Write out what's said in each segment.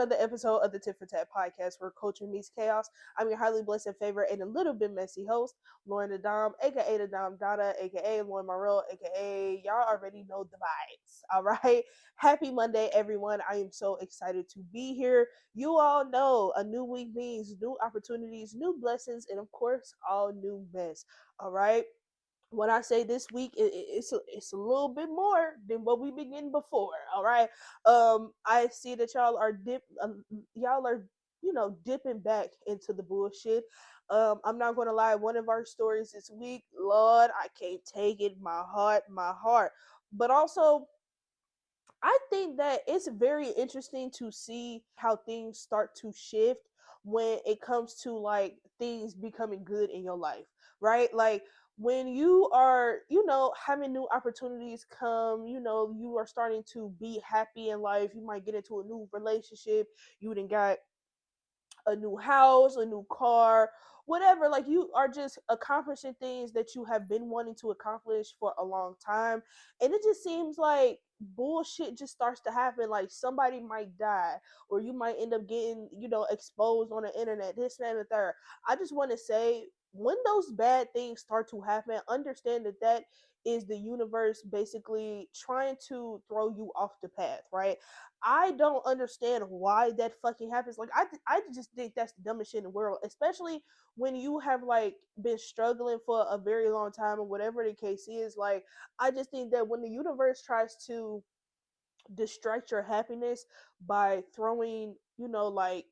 another episode of the Tit for Tat podcast where culture meets chaos. I'm your highly blessed favorite and a little bit messy host, Lauren the Dom, aka the Dom Dada, aka Lauren Monroe, aka y'all already know the vibes. All right. Happy Monday, everyone. I am so excited to be here. You all know a new week means new opportunities, new blessings, and of course, all new mess. All right. When I say this week, it's a little bit more than what we've been getting before. All right. I see that y'all are dipping back into the bullshit. I'm not gonna lie. One of our stories this week, Lord, I can't take it. My heart. But also, I think that it's very interesting to see how things start to shift when it comes to like things becoming good in your life, right? Like when you are, having new opportunities come, you are starting to be happy in life. You might get into a new relationship. You done got a new house, a new car, whatever. Like you are just accomplishing things that you have been wanting to accomplish for a long time. And it just seems like bullshit just starts to happen. Like somebody might die, or you might end up getting, exposed on the internet, this, that, and the third. I just want to say, when those bad things start to happen, understand that is the universe basically trying to throw you off the path, right? I don't understand why that fucking happens. Like I just think that's the dumbest shit in the world, especially when you have like been struggling for a very long time or whatever the case is. Like I just think that when the universe tries to distract your happiness by throwing, like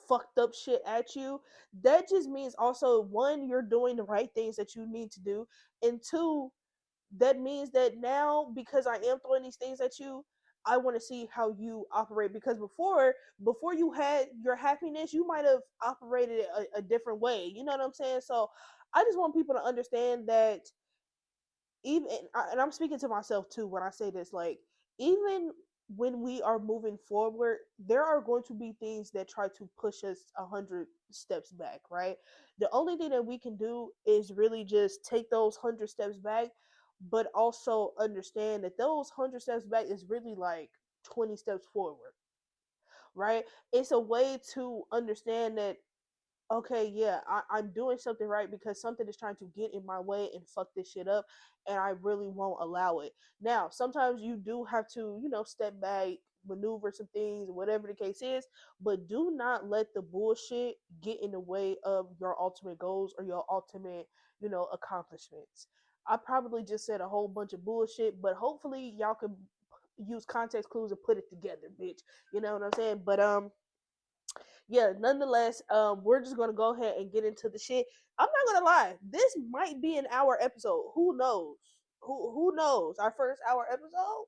fucked up shit at you, that just means also one, you're doing the right things that you need to do, and two, that means that now because I am throwing these things at you, I want to see how you operate. Because before you had your happiness, you might have operated a different way. You know what I'm saying? So I just want people to understand that even, and I'm speaking to myself too when I say this, like even when we are moving forward, there are going to be things that try to push us 100 steps back, right? The only thing that we can do is really just take those 100 steps back, but also understand that those 100 steps back is really like 20 steps forward, right? It's a way to understand that, okay, yeah, I'm doing something right because something is trying to get in my way and fuck this shit up, and I really won't allow it. Now, sometimes you do have to, step back, maneuver some things, whatever the case is, but do not let the bullshit get in the way of your ultimate goals or your ultimate, accomplishments. I probably just said a whole bunch of bullshit, but hopefully y'all can use context clues and put it together, bitch. You know what I'm saying? But yeah, nonetheless, we're just gonna go ahead and get into the shit. I'm not gonna lie, this might be an hour episode. Who knows? Who knows? Our first hour episode.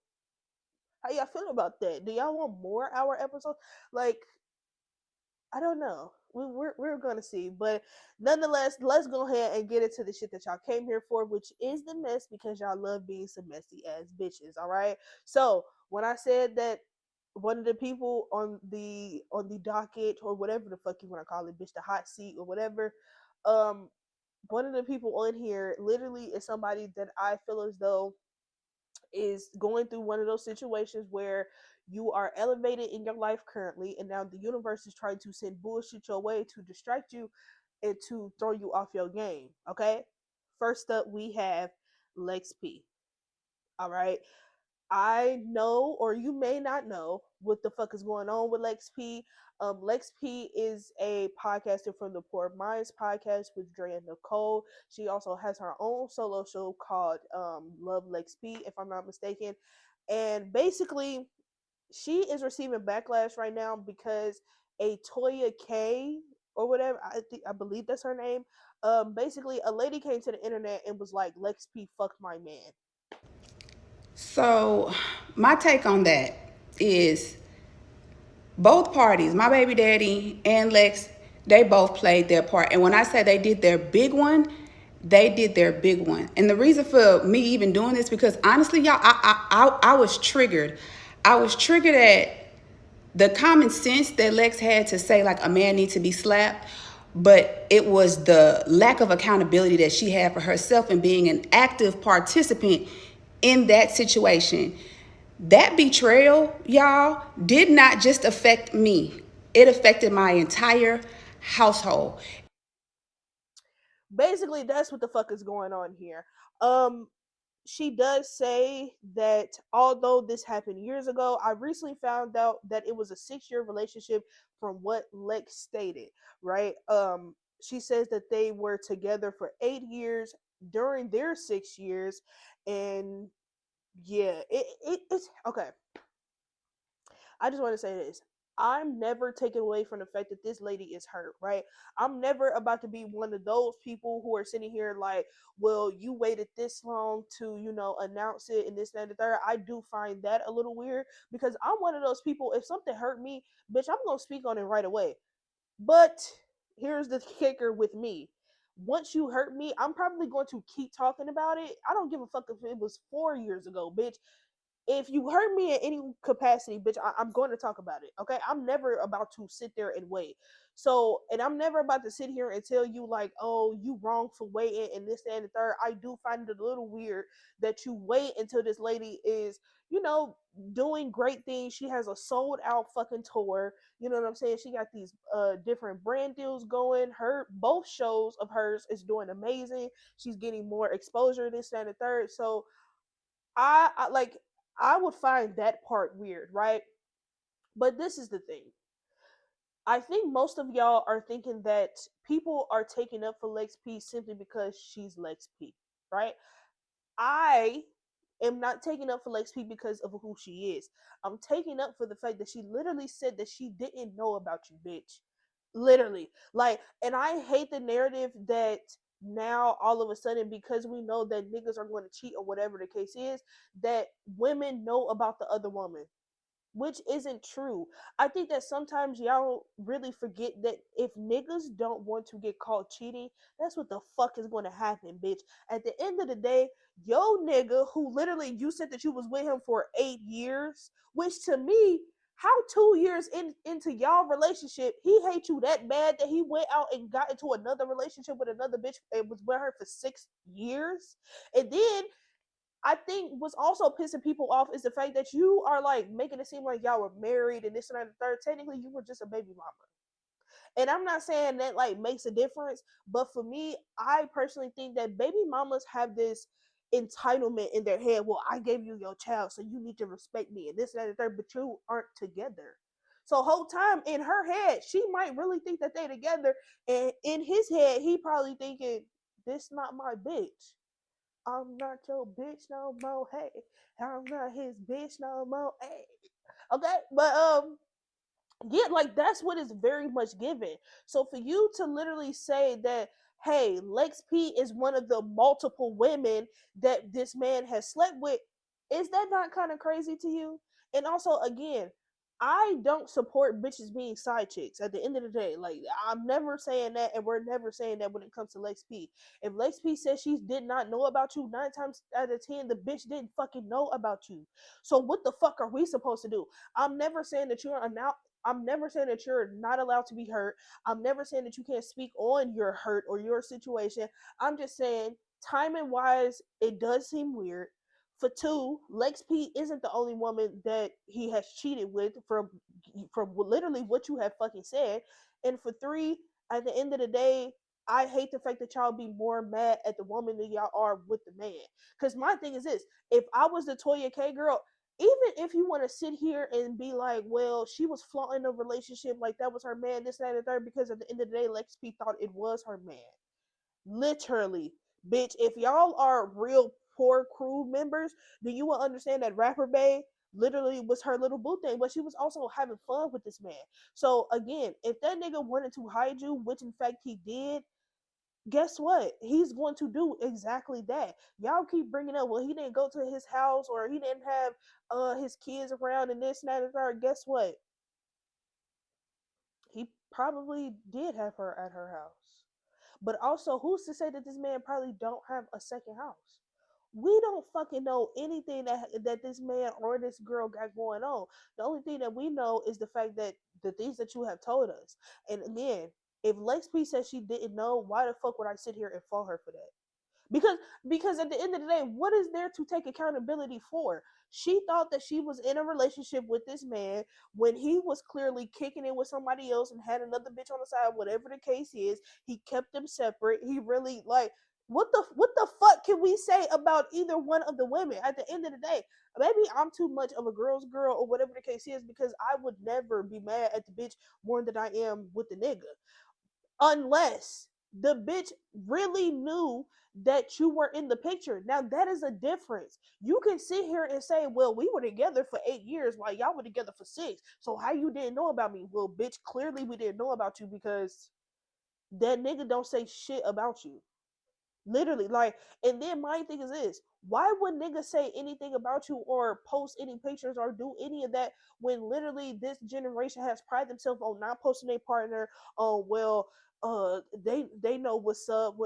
How y'all feel about that? Do y'all want more hour episodes? Like, I don't know. We're gonna see, but nonetheless, let's go ahead and get into the shit that y'all came here for, which is the mess, because y'all love being some messy ass bitches. All right. So when I said that one of the people on the docket, or whatever the fuck you want to call it, bitch, the hot seat or whatever, um, one of the people on here literally is somebody that I feel as though is going through one of those situations where you are elevated in your life currently, and now the universe is trying to send bullshit your way to distract you and to throw you off your game. Okay, first up we have Lex P. All right, I know, or you may not know, what the fuck is going on with Lex P. Lex P is a podcaster from the Poor Minds podcast with Dre and Nicole. She also has her own solo show called Love Lex P, if I'm not mistaken. And basically, she is receiving backlash right now because a Toya K or whatever, I believe that's her name. Basically, a lady came to the internet and was like, Lex P fucked my man. So, my take on that is both parties, my baby daddy and Lex, they both played their part. And when I say they did their big one, they did their big one. And the reason for me even doing this, because honestly, y'all, I was triggered. I was triggered at the common sense that Lex had to say, like, a man needs to be slapped. But it was the lack of accountability that she had for herself and being an active participant in that situation. That betrayal, y'all, did not just affect me, it affected my entire household. Basically, that's what the fuck is going on here. Um, she does say that although this happened years ago, I recently found out that it was a 6 year relationship from what Lex stated, right? She says that they were together for 8 years during their 6 years, and yeah, it's okay. I just want to say this. I'm never taken away from the fact that this lady is hurt, right? I'm never about to be one of those people who are sitting here like, well, you waited this long to, announce it and this, that, and the third. I do find that a little weird because I'm one of those people, if something hurt me, bitch, I'm going to speak on it right away. But here's the kicker with me. Once you hurt me, I'm probably going to keep talking about it. I don't give a fuck if it was 4 years ago, bitch. If you hurt me in any capacity, bitch, I'm going to talk about it. Okay, I'm never about to sit there and wait. So, and I'm never about to sit here and tell you like, oh, you wrong for waiting and this and the third. I do find it a little weird that you wait until this lady is, you know, doing great things. She has a sold out fucking tour. You know what I'm saying? She got these different brand deals going. Her both shows of hers is doing amazing. She's getting more exposure. This and the third. So I like I would find that part weird, right? But this is the thing. I think most of y'all are thinking that people are taking up for Lex P simply because she's Lex P, right? I am not taking up for Lex P because of who she is. I'm taking up for the fact that she literally said that she didn't know about you, bitch. Literally. Like, and I hate the narrative that now all of a sudden, because we know that niggas are going to cheat or whatever the case is, that women know about the other woman, which isn't true. I think that sometimes y'all really forget that if niggas don't want to get caught cheating, that's what the fuck is going to happen, bitch. At the end of the day, yo nigga who literally you said that you was with him for 8 years, which to me, how 2 years into y'all relationship, he hates you that bad that he went out and got into another relationship with another bitch and was with her for 6 years, and then I think what's also pissing people off is the fact that you are like making it seem like y'all were married and this and that and the third. Technically, you were just a baby mama. And I'm not saying that like makes a difference, but for me, I personally think that baby mamas have this entitlement in their head. Well, I gave you your child, so you need to respect me and this and that and the third, but you aren't together. So whole time in her head, she might really think that they together, and in his head, he probably thinking, "This not my bitch. I'm not your bitch no more. Hey, I'm not his bitch no more. Hey, okay, but yeah, like that's what is very much given. So for you to literally say that, hey, Lex P is one of the multiple women that this man has slept with, is that not kind of crazy to you? And also, again, I don't support bitches being side chicks. At the end of the day, like I'm never saying that, and we're never saying that when it comes to Lex P. If Lex P says she did not know about you, 9 times out of 10, the bitch didn't fucking know about you. So what the fuck are we supposed to do? I'm never saying that you're now I'm never saying that you're not allowed to be hurt. I'm never saying that you can't speak on your hurt or your situation. I'm just saying, timing wise, it does seem weird. For two, Lex P isn't the only woman that he has cheated with from literally what you have fucking said. And for three, at the end of the day, I hate the fact that y'all be more mad at the woman than y'all are with the man. Because my thing is this: if I was the Toya K girl, even if you want to sit here and be like, well, she was flaunting the relationship like that was her man, this, that, and the third, because at the end of the day, Lex P thought it was her man. Literally, bitch, if y'all are real poor crew members, then you will understand that Rapper Bay literally was her little boo thing, but she was also having fun with this man. So again, if that nigga wanted to hide you, which in fact he did, guess what? He's going to do exactly that. Y'all keep bringing up, well, he didn't go to his house or he didn't have his kids around and this and that and third. Guess what? He probably did have her at her house. But also, who's to say that this man probably don't have a second house? We don't fucking know anything that this man or this girl got going on. The only thing that we know is the fact that the things that you have told us. And again, if Lex P says she didn't know, why the fuck would I sit here and fault her for that? because because at the end of the day, what is there to take accountability for? She thought that she was in a relationship with this man when he was clearly kicking it with somebody else and had another bitch on the side, whatever the case is. He kept them separate. He really like what the fuck can we say about either one of the women at the end of the day? Maybe I'm too much of a girl's girl or whatever the case is, because I would never be mad at the bitch more than I am with the nigga, unless the bitch really knew that you were in the picture. Now that is a difference. You can sit here and say, well, we were together for 8 years while y'all were together for 6. So how you didn't know about me? Well, bitch, clearly we didn't know about you because that nigga don't say shit about you. Literally, like, and then my thing is this: why would niggas say anything about you or post any pictures or do any of that when literally this generation has prided themselves on not posting their partner? Oh well, they know what's up.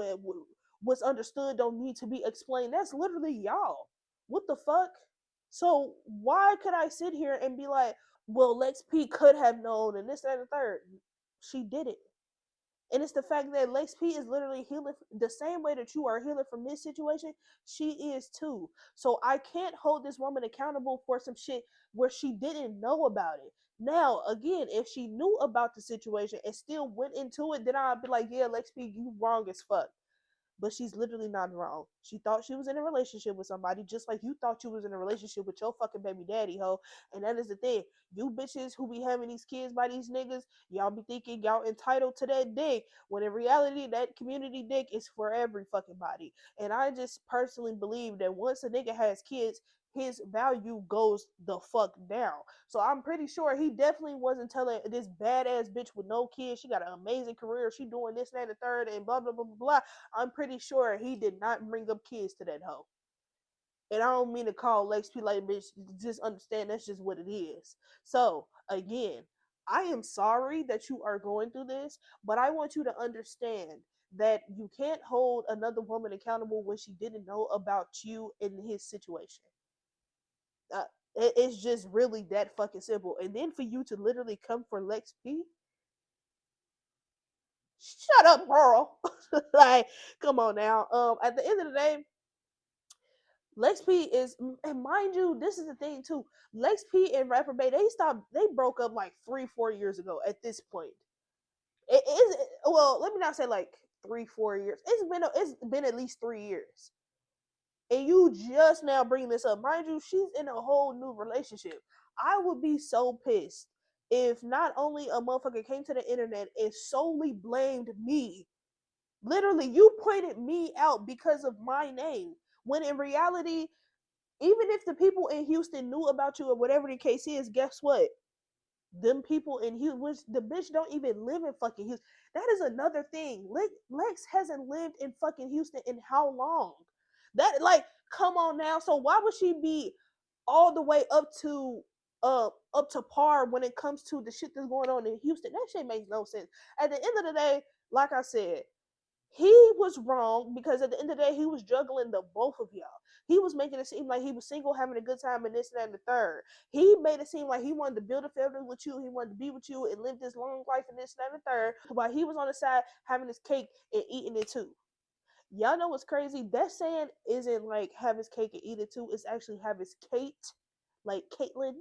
What's understood don't need to be explained. That's literally y'all. What the fuck? So why could I sit here and be like, well, Lex P could have known and this, that, and the third? She didn't. And it's the fact that Lex P is literally healing the same way that you are healing from this situation. She is too. So I can't hold this woman accountable for some shit where she didn't know about it. Now, again, if she knew about the situation and still went into it, then I'd be like, yeah, Lex P, you wrong as fuck. But she's literally not wrong. She thought she was in a relationship with somebody, just like you thought you was in a relationship with your fucking baby daddy, ho. And that is the thing. You bitches who be having these kids by these niggas, y'all be thinking y'all entitled to that dick, when in reality, that community dick is for every fucking body. And I just personally believe that once a nigga has kids, his value goes the fuck down. So I'm pretty sure he definitely wasn't telling this badass bitch with no kids, she got an amazing career, she doing this, that, and the third, and blah, blah, blah, blah, blah. I'm pretty sure he did not bring up kids to that hoe. And I don't mean to call Lex P like bitch. Just understand that's just what it is. So again, I am sorry that you are going through this, but I want you to understand that you can't hold another woman accountable when she didn't know about you in his situation. Uh, it's just really that fucking simple. And then for you to literally come for Lex P, shut up, Pearl. Like, come on now. At the end of the day, Lex P is, and mind you, this is the thing too. Lex P and Rapper Bay, they broke up like 3-4 years ago. At this point, it is, well. Let me not say like 3-4 years. It's been at least 3 years, and you just now bringing this up. Mind you, she's in a whole new relationship. I would be so pissed if not only a motherfucker came to the internet and solely blamed me. Literally, you pointed me out because of my name, when in reality, even if the people in Houston knew about you or whatever the case is, guess what? Them people in Houston, which the bitch don't even live in fucking Houston. That is another thing. Lex hasn't lived in fucking Houston in how long? That, like, come on now. So why would she be all the way up to par when it comes to the shit that's going on in Houston? That shit makes no sense. At the end of the day, like I said, he was wrong because at the end of the day, he was juggling the both of y'all. He was making it seem like he was single, having a good time, and this, that, and the third. He made it seem like he wanted to build a family with you. He wanted to be with you and live this long life, and this, that, and the third. While he was on the side having his cake and eating it too. Y'all know what's crazy? That saying isn't like have his cake and eat it too. It's actually have his Kate, like Caitlyn,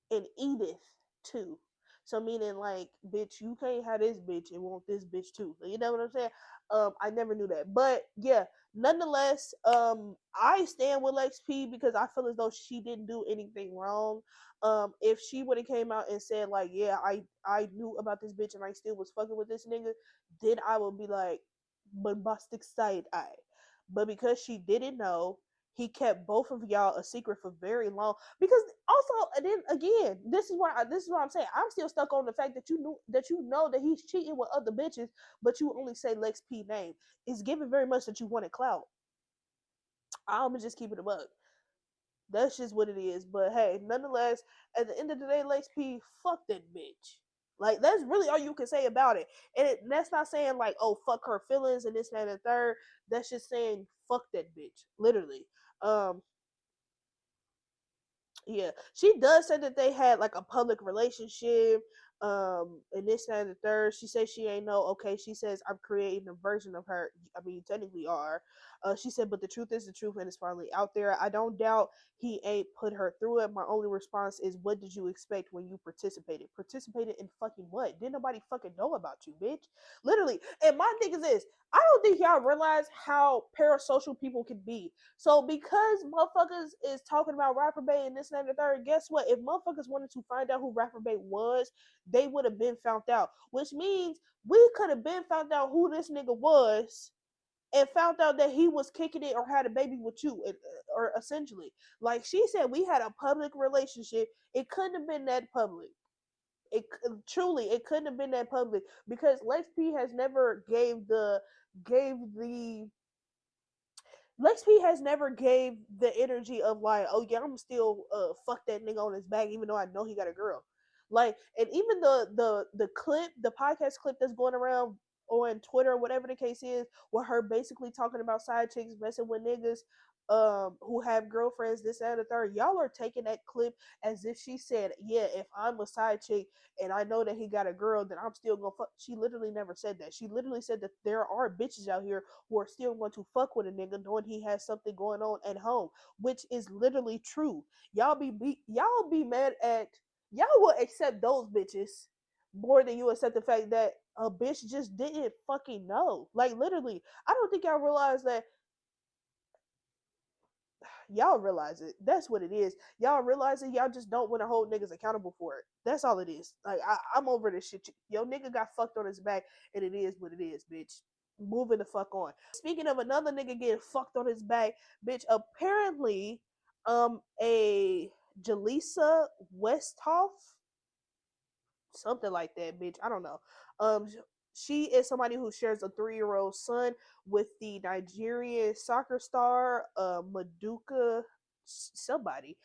and Edith too. So meaning like, bitch, you can't have this bitch and want this bitch too. You know what I'm saying? I never knew that. But yeah, nonetheless, I stand with Lex P because I feel as though she didn't do anything wrong. If she would have came out and said like, yeah, I knew about this bitch and I still was fucking with this nigga, then I would be like bombastic side eye. But because she didn't know, he kept both of y'all a secret for very long. Because also, and then again, this is what I'm saying. I'm still stuck on the fact that you know that he's cheating with other bitches, but you only say Lex P name. It's given very much that you wanted clout. I'ma just keep it a buck. That's just what it is. But hey, nonetheless, at the end of the day, Lex P, fuck that bitch. Like, that's really all you can say about it. And that's not saying like, oh, fuck her feelings and this, that, and the third. That's just saying fuck that bitch. Literally. Um, yeah, she does say that they had like a public relationship. And this and the third. She says she ain't know. Okay, she says I'm creating a version of her. I mean, you technically are. She said, but the truth is the truth, and it's finally out there. I don't doubt he ain't put her through it. My only response is, what did you expect when you participated? Participated in fucking what? Didn't nobody fucking know about you, bitch? Literally. And my thing is this: I don't think y'all realize how parasocial people can be. So because motherfuckers is talking about Rapper Bay and this and that and the third, guess what? If motherfuckers wanted to find out who Rapper Bay was, they would have been found out. Which means we could have been found out who this nigga was and found out that he was kicking it or had a baby with you, or essentially. Like she said, we had a public relationship. It couldn't have been that public. It truly, it couldn't have been that public because Lex P has never gave the Lex P has never gave the energy of like, oh yeah, I'm still fuck that nigga on his back, even though I know he got a girl. Like, and even the clip, the podcast clip that's going around on Twitter, whatever the case is, with her basically talking about side chicks messing with niggas who have girlfriends, this and the third. Y'all are taking that clip as if she said, yeah, if I'm a side chick and I know that he got a girl, then I'm still gonna fuck. She literally never said that. She literally said that there are bitches out here who are still going to fuck with a nigga knowing he has something going on at home, which is literally true. Y'all be mad at y'all will accept those bitches more than you accept the fact that a bitch just didn't fucking know. Like literally, I don't think y'all realize that y'all realize it. That's what it is. Y'all realize it. Y'all just don't want to hold niggas accountable for it. That's all it is. Like I'm over this shit. Yo, nigga got fucked on his back, and it is what it is, bitch. Moving the fuck on. Speaking of another nigga getting fucked on his back, bitch. Apparently, a Jaleesa Westhoff, something like that, bitch. I don't know. She is somebody who shares a 3-year-old son with the Nigerian soccer star, Maduka somebody.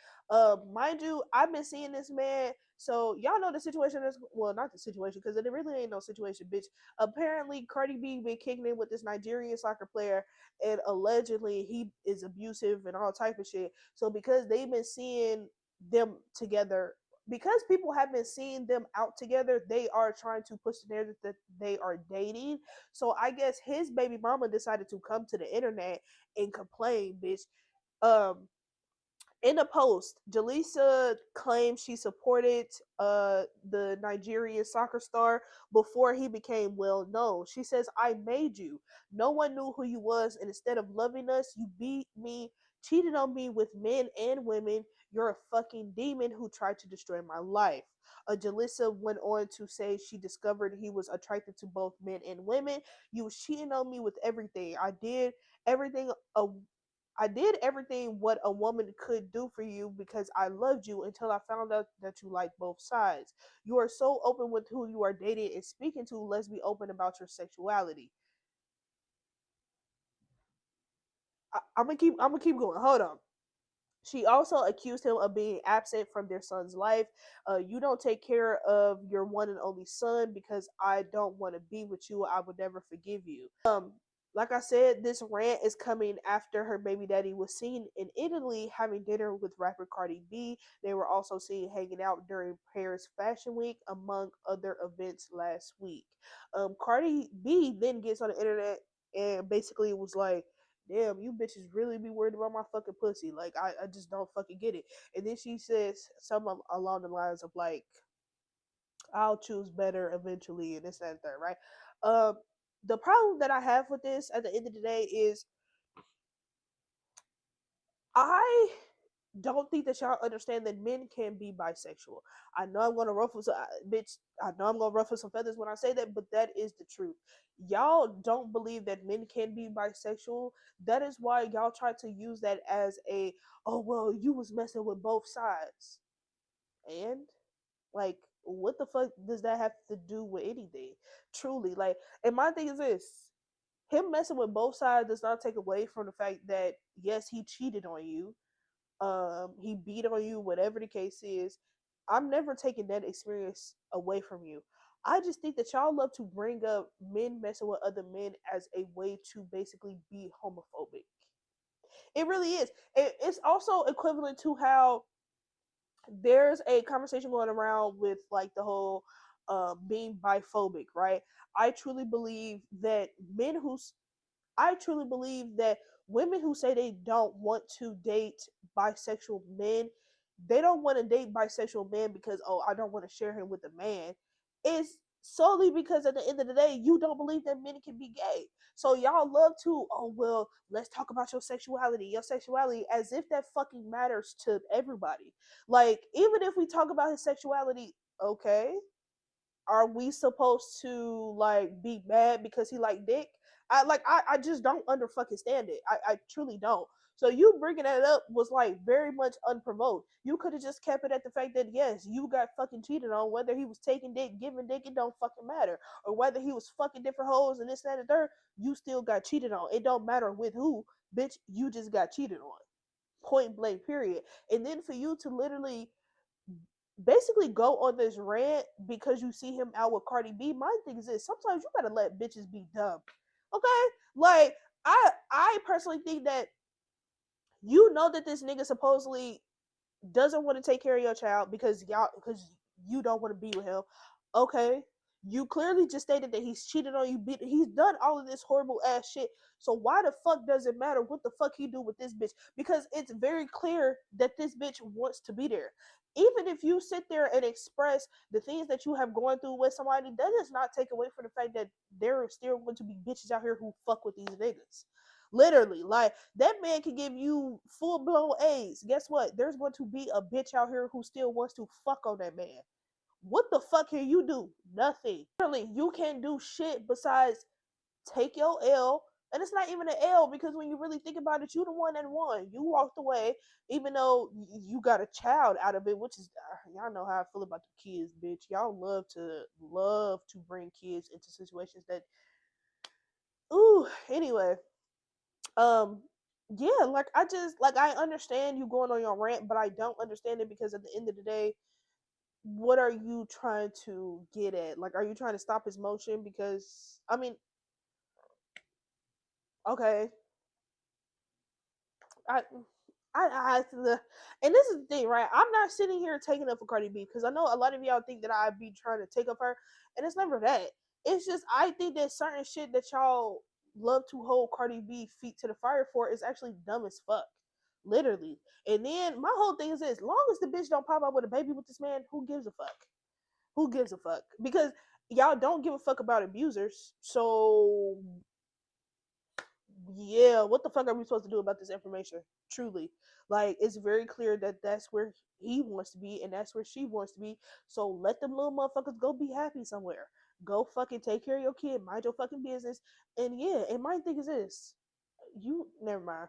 Mind you, I've been seeing this man. So y'all know the situation is, well, not the situation because it really ain't no situation, bitch. Apparently, Cardi B been kicking in with this Nigerian soccer player, and allegedly he is abusive and all type of shit. So because they've been seeing them together, because people have been seeing them out together, they are trying to push the narrative that they are dating. So I guess his baby mama decided to come to the internet and complain, bitch. Um, in a post, Jaleesa claimed she supported the Nigerian soccer star before he became well known. She says, I made you. No one knew who you was, and instead of loving us, you beat me, cheated on me with men and women. You're a fucking demon who tried to destroy my life. Jalissa went on to say she discovered he was attracted to both men and women. You was cheating on me with everything. Everything a I did everything what a woman could do for you because I loved you until I found out that you like both sides. You are so open with who you are dating and speaking to. Let's be open about your sexuality. I'm gonna keep going. Hold on. She also accused him of being absent from their son's life. You don't take care of your one and only son because I don't want to be with you. I would never forgive you. Like I said, this rant is coming after her baby daddy was seen in Italy having dinner with rapper Cardi B. They were also seen hanging out during Paris Fashion Week, among other events last week. Cardi B then gets on the internet and basically was like, damn, you bitches really be worried about my fucking pussy. Like, I just don't fucking get it. And then she says something along the lines of like, I'll choose better eventually, and this and that, right? Um, the problem that I have with this at the end of the day is I don't think that y'all understand that men can be bisexual. I know I'm gonna ruffle some bitch. I know I'm gonna ruffle some feathers when I say that, but that is the truth. Y'all don't believe that men can be bisexual. That is why y'all try to use that as a, oh well, you was messing with both sides, and like what the fuck does that have to do with anything? Truly, like, and my thing is this: him messing with both sides does not take away from the fact that yes, he cheated on you, he beat on you, whatever the case is. I'm never taking that experience away from you. I just think that y'all love to bring up men messing with other men as a way to basically be homophobic. It really is. It's also equivalent to how there's a conversation going around with like the whole being biphobic, right? I truly believe that men who I truly believe that women who say they don't want to date bisexual men, they don't want to date bisexual men because, oh, I don't want to share him with a man. It's solely because at the end of the day, you don't believe that men can be gay. So y'all love to, oh, well, let's talk about your sexuality, as if that fucking matters to everybody. Like, even if we talk about his sexuality, okay, are we supposed to like be mad because he like dick? I just don't under fucking stand it. I truly don't. So you bringing that up was like very much unprovoked. You could have just kept it at the fact that yes, you got fucking cheated on. Whether he was taking dick, giving dick, it don't fucking matter. Or whether he was fucking different hoes and this, that, and the third, you still got cheated on. It don't matter with who, bitch. You just got cheated on. Point blank. Period. And then for you to literally basically go on this rant because you see him out with Cardi B. My thing is this: sometimes you gotta let bitches be dumb. Okay, like I personally think that you know that this nigga supposedly doesn't want to take care of your child because you don't want to be with him. Okay. You clearly just stated that he's cheated on you. He's done all of this horrible ass shit. So why the fuck does it matter what the fuck he do with this bitch? Because it's very clear that this bitch wants to be there. Even if you sit there and express the things that you have gone through with somebody, that does not take away from the fact that there are still going to be bitches out here who fuck with these niggas. Literally, like that man can give you full blown AIDS. Guess what? There's going to be a bitch out here who still wants to fuck on that man. What the fuck can you do? Nothing. Literally, you can't do shit besides take your L. And it's not even an L because when you really think about it, you the one that won. You walked away, even though you got a child out of it, which is y'all know how I feel about the kids, bitch. Y'all love to bring kids into situations that. Ooh. Anyway, um yeah, like I just like I understand you going on your rant, but I don't understand it because at the end of the day, what are you trying to get at? Like, are you trying to stop his motion? Because I mean, okay, I, and this is the thing, right? I'm not sitting here taking up for Cardi B because I know a lot of y'all think that I'd be trying to take up her, and it's never that. It's just I think that certain shit that y'all love to hold Cardi B feet to the fire for is actually dumb as fuck, literally. And then my whole thing is this: long as the bitch don't pop up with a baby with this man, who gives a fuck? Who gives a fuck? Because y'all don't give a fuck about abusers, so yeah, what the fuck are we supposed to do about this information? Truly, like it's very clear that that's where he wants to be and that's where she wants to be. So let them little motherfuckers go be happy somewhere. Go fucking take care of your kid, mind your fucking business. And yeah, and my thing is this: you never mind.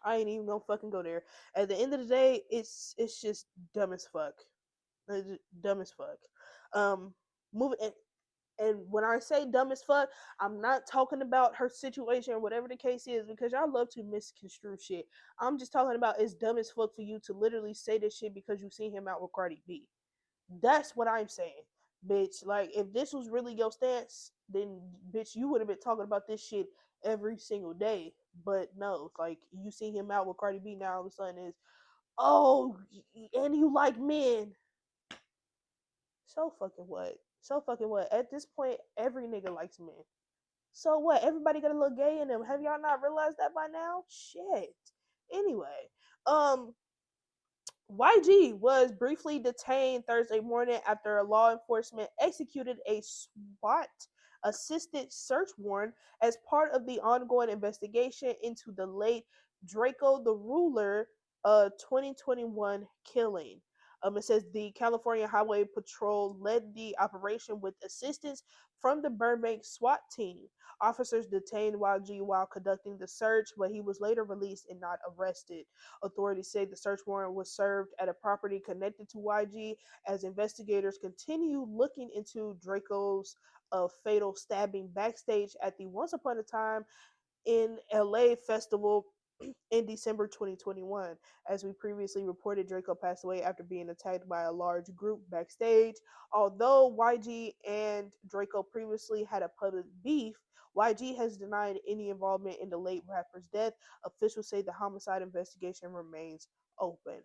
I ain't even gonna fucking go there. At the end of the day, it's just dumb as fuck. It's just dumb as fuck. Um, moving and when I say dumb as fuck, I'm not talking about her situation or whatever the case is because y'all love to misconstrue shit. I'm just talking about it's dumb as fuck for you to literally say this shit because you seen him out with Cardi B. That's what I'm saying, bitch. Like, if this was really your stance, then bitch, you would have been talking about this shit every single day. But no, like you see him out with Cardi B now, all of a sudden is oh, and you like men. So fucking what? So fucking what? At this point, every nigga likes men. So what? Everybody got a little gay in them. Have y'all not realized that by now? Shit. Anyway, um, YG was briefly detained Thursday morning after law enforcement executed a SWAT assisted search warrant as part of the ongoing investigation into the late Draco the Ruler 2021 killing. It says the California Highway Patrol led the operation with assistance from the Burbank SWAT team. Officers detained YG while conducting the search, but he was later released and not arrested. Authorities say the search warrant was served at a property connected to YG as investigators continue looking into Draco's fatal stabbing backstage at the Once Upon a Time in LA festival in December 2021. As we previously reported, Draco passed away after being attacked by a large group backstage. Although YG and Draco previously had a public beef, YG has denied any involvement in the late rapper's death. Officials say the homicide investigation remains open.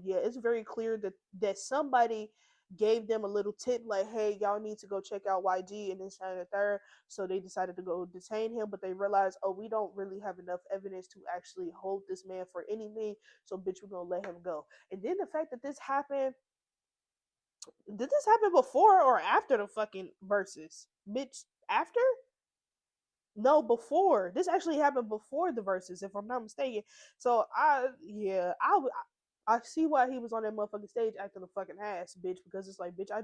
Yeah, it's very clear that somebody gave them a little tip like, hey, y'all need to go check out YG and this and the third. So they decided to go detain him, but they realized, oh, we don't really have enough evidence to actually hold this man for anything. So bitch, we're gonna let him go. And then the fact that this happened, did this happen before or after the fucking verses? Bitch, after? No, before. This actually happened before the verses, if I'm not mistaken. So I see why he was on that motherfucking stage acting a fucking ass, bitch. Because it's like, bitch, I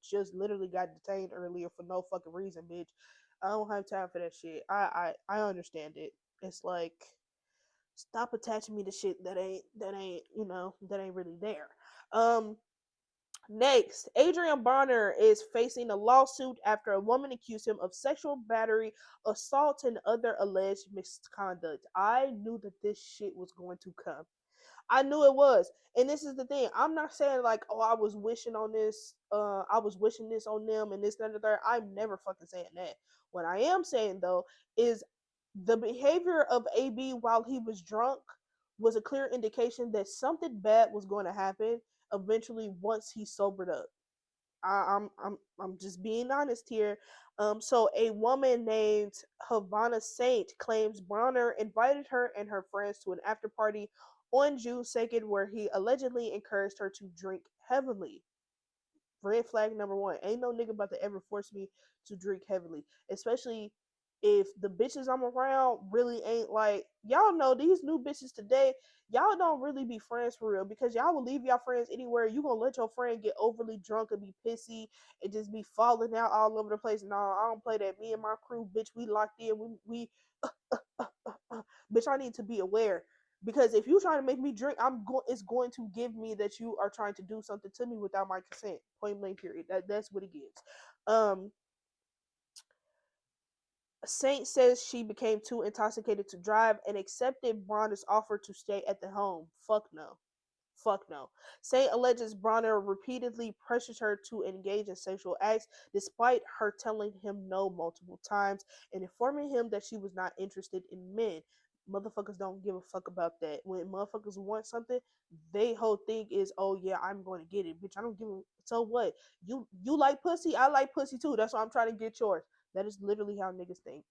just literally got detained earlier for no fucking reason, bitch. I don't have time for that shit. I understand it. It's like, stop attaching me to shit that ain't that ain't really there. Um, Next, Adrian Bonner is facing a lawsuit after a woman accused him of sexual battery, assault, and other alleged misconduct. I knew that this shit was going to come. I knew it was. And this is the thing. I'm not saying like, oh, I was wishing on this, I was wishing this on them and this, that, and the third. I'm never fucking saying that. What I am saying though is the behavior of AB while he was drunk was a clear indication that something bad was going to happen eventually once he sobered up. I'm just being honest here. So a woman named Havana Saint claims Bronner invited her and her friends to an after party on June 2nd, where he allegedly encouraged her to drink heavily. Red flag number one. Ain't no nigga about to ever force me to drink heavily, especially if the bitches I'm around really ain't like, y'all know these new bitches today. Y'all don't really be friends for real because y'all will leave y'all friends anywhere. You gonna let your friend get overly drunk and be pissy and just be falling out all over the place. No, I don't play that. Me and my crew, bitch, we locked in. We bitch, I need to be aware because if you trying to make me drink, it's going to give me that you are trying to do something to me without my consent. Point blank. Period. That's what it gives. Um, Saint says she became too intoxicated to drive and accepted Bronner's offer to stay at the home. Fuck no. Fuck no. Saint alleges Bronner repeatedly pressures her to engage in sexual acts despite her telling him no multiple times and informing him that she was not interested in men. Motherfuckers don't give a fuck about that. When motherfuckers want something, they whole thing is, oh yeah, I'm going to get it. Bitch, I don't give a so what? You like pussy, I like pussy too. That's why I'm trying to get yours. That is literally how niggas think.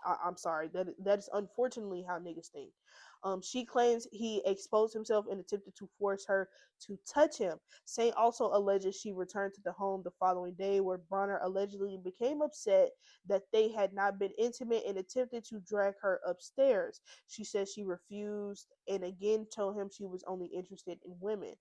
I'm sorry. That is unfortunately how niggas think. She claims he exposed himself and attempted to force her to touch him. Saint also alleges she returned to the home the following day, where Bronner allegedly became upset that they had not been intimate and attempted to drag her upstairs. She says she refused and again told him she was only interested in women.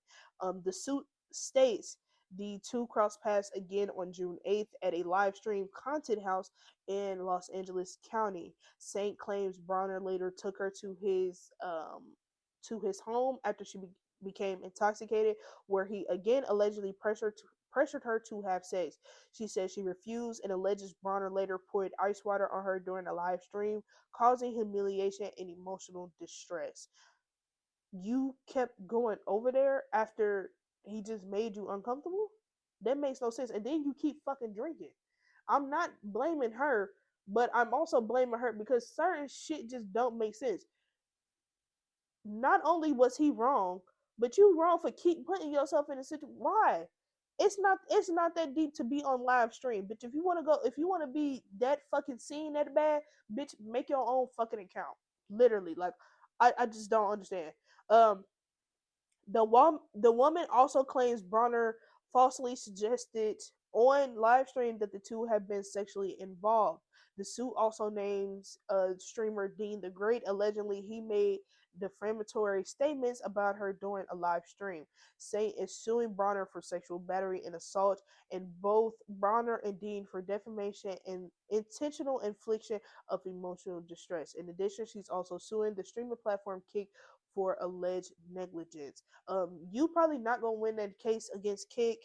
The suit states the two crossed paths again on June 8th at a live stream content house in Los Angeles County. Saint claims Bronner later took her to his home after she became intoxicated, where he again allegedly pressured her to have sex. She says she refused and alleges Bronner later poured ice water on her during a live stream, causing humiliation and emotional distress. You kept going over there after he just made you uncomfortable? That makes no sense. And then you keep fucking drinking. I'm not blaming her, but I'm also blaming her because certain shit just don't make sense. Not only was he wrong, but you wrong for keep putting yourself in a situation. Why? It's not that deep to be on live stream. Bitch, if you wanna be that fucking seen that bad, bitch, make your own fucking account. Literally. Like I just don't understand. Um the woman also claims Bronner falsely suggested on live stream that the two have been sexually involved. The suit also names streamer Dean the Great. Allegedly, he made defamatory statements about her during a live stream. Saint is suing Bronner for sexual battery and assault, and both Bronner and Dean for defamation and intentional infliction of emotional distress. In addition, she's also suing the streaming platform Kick for alleged negligence. You probably not gonna win that case against Kick.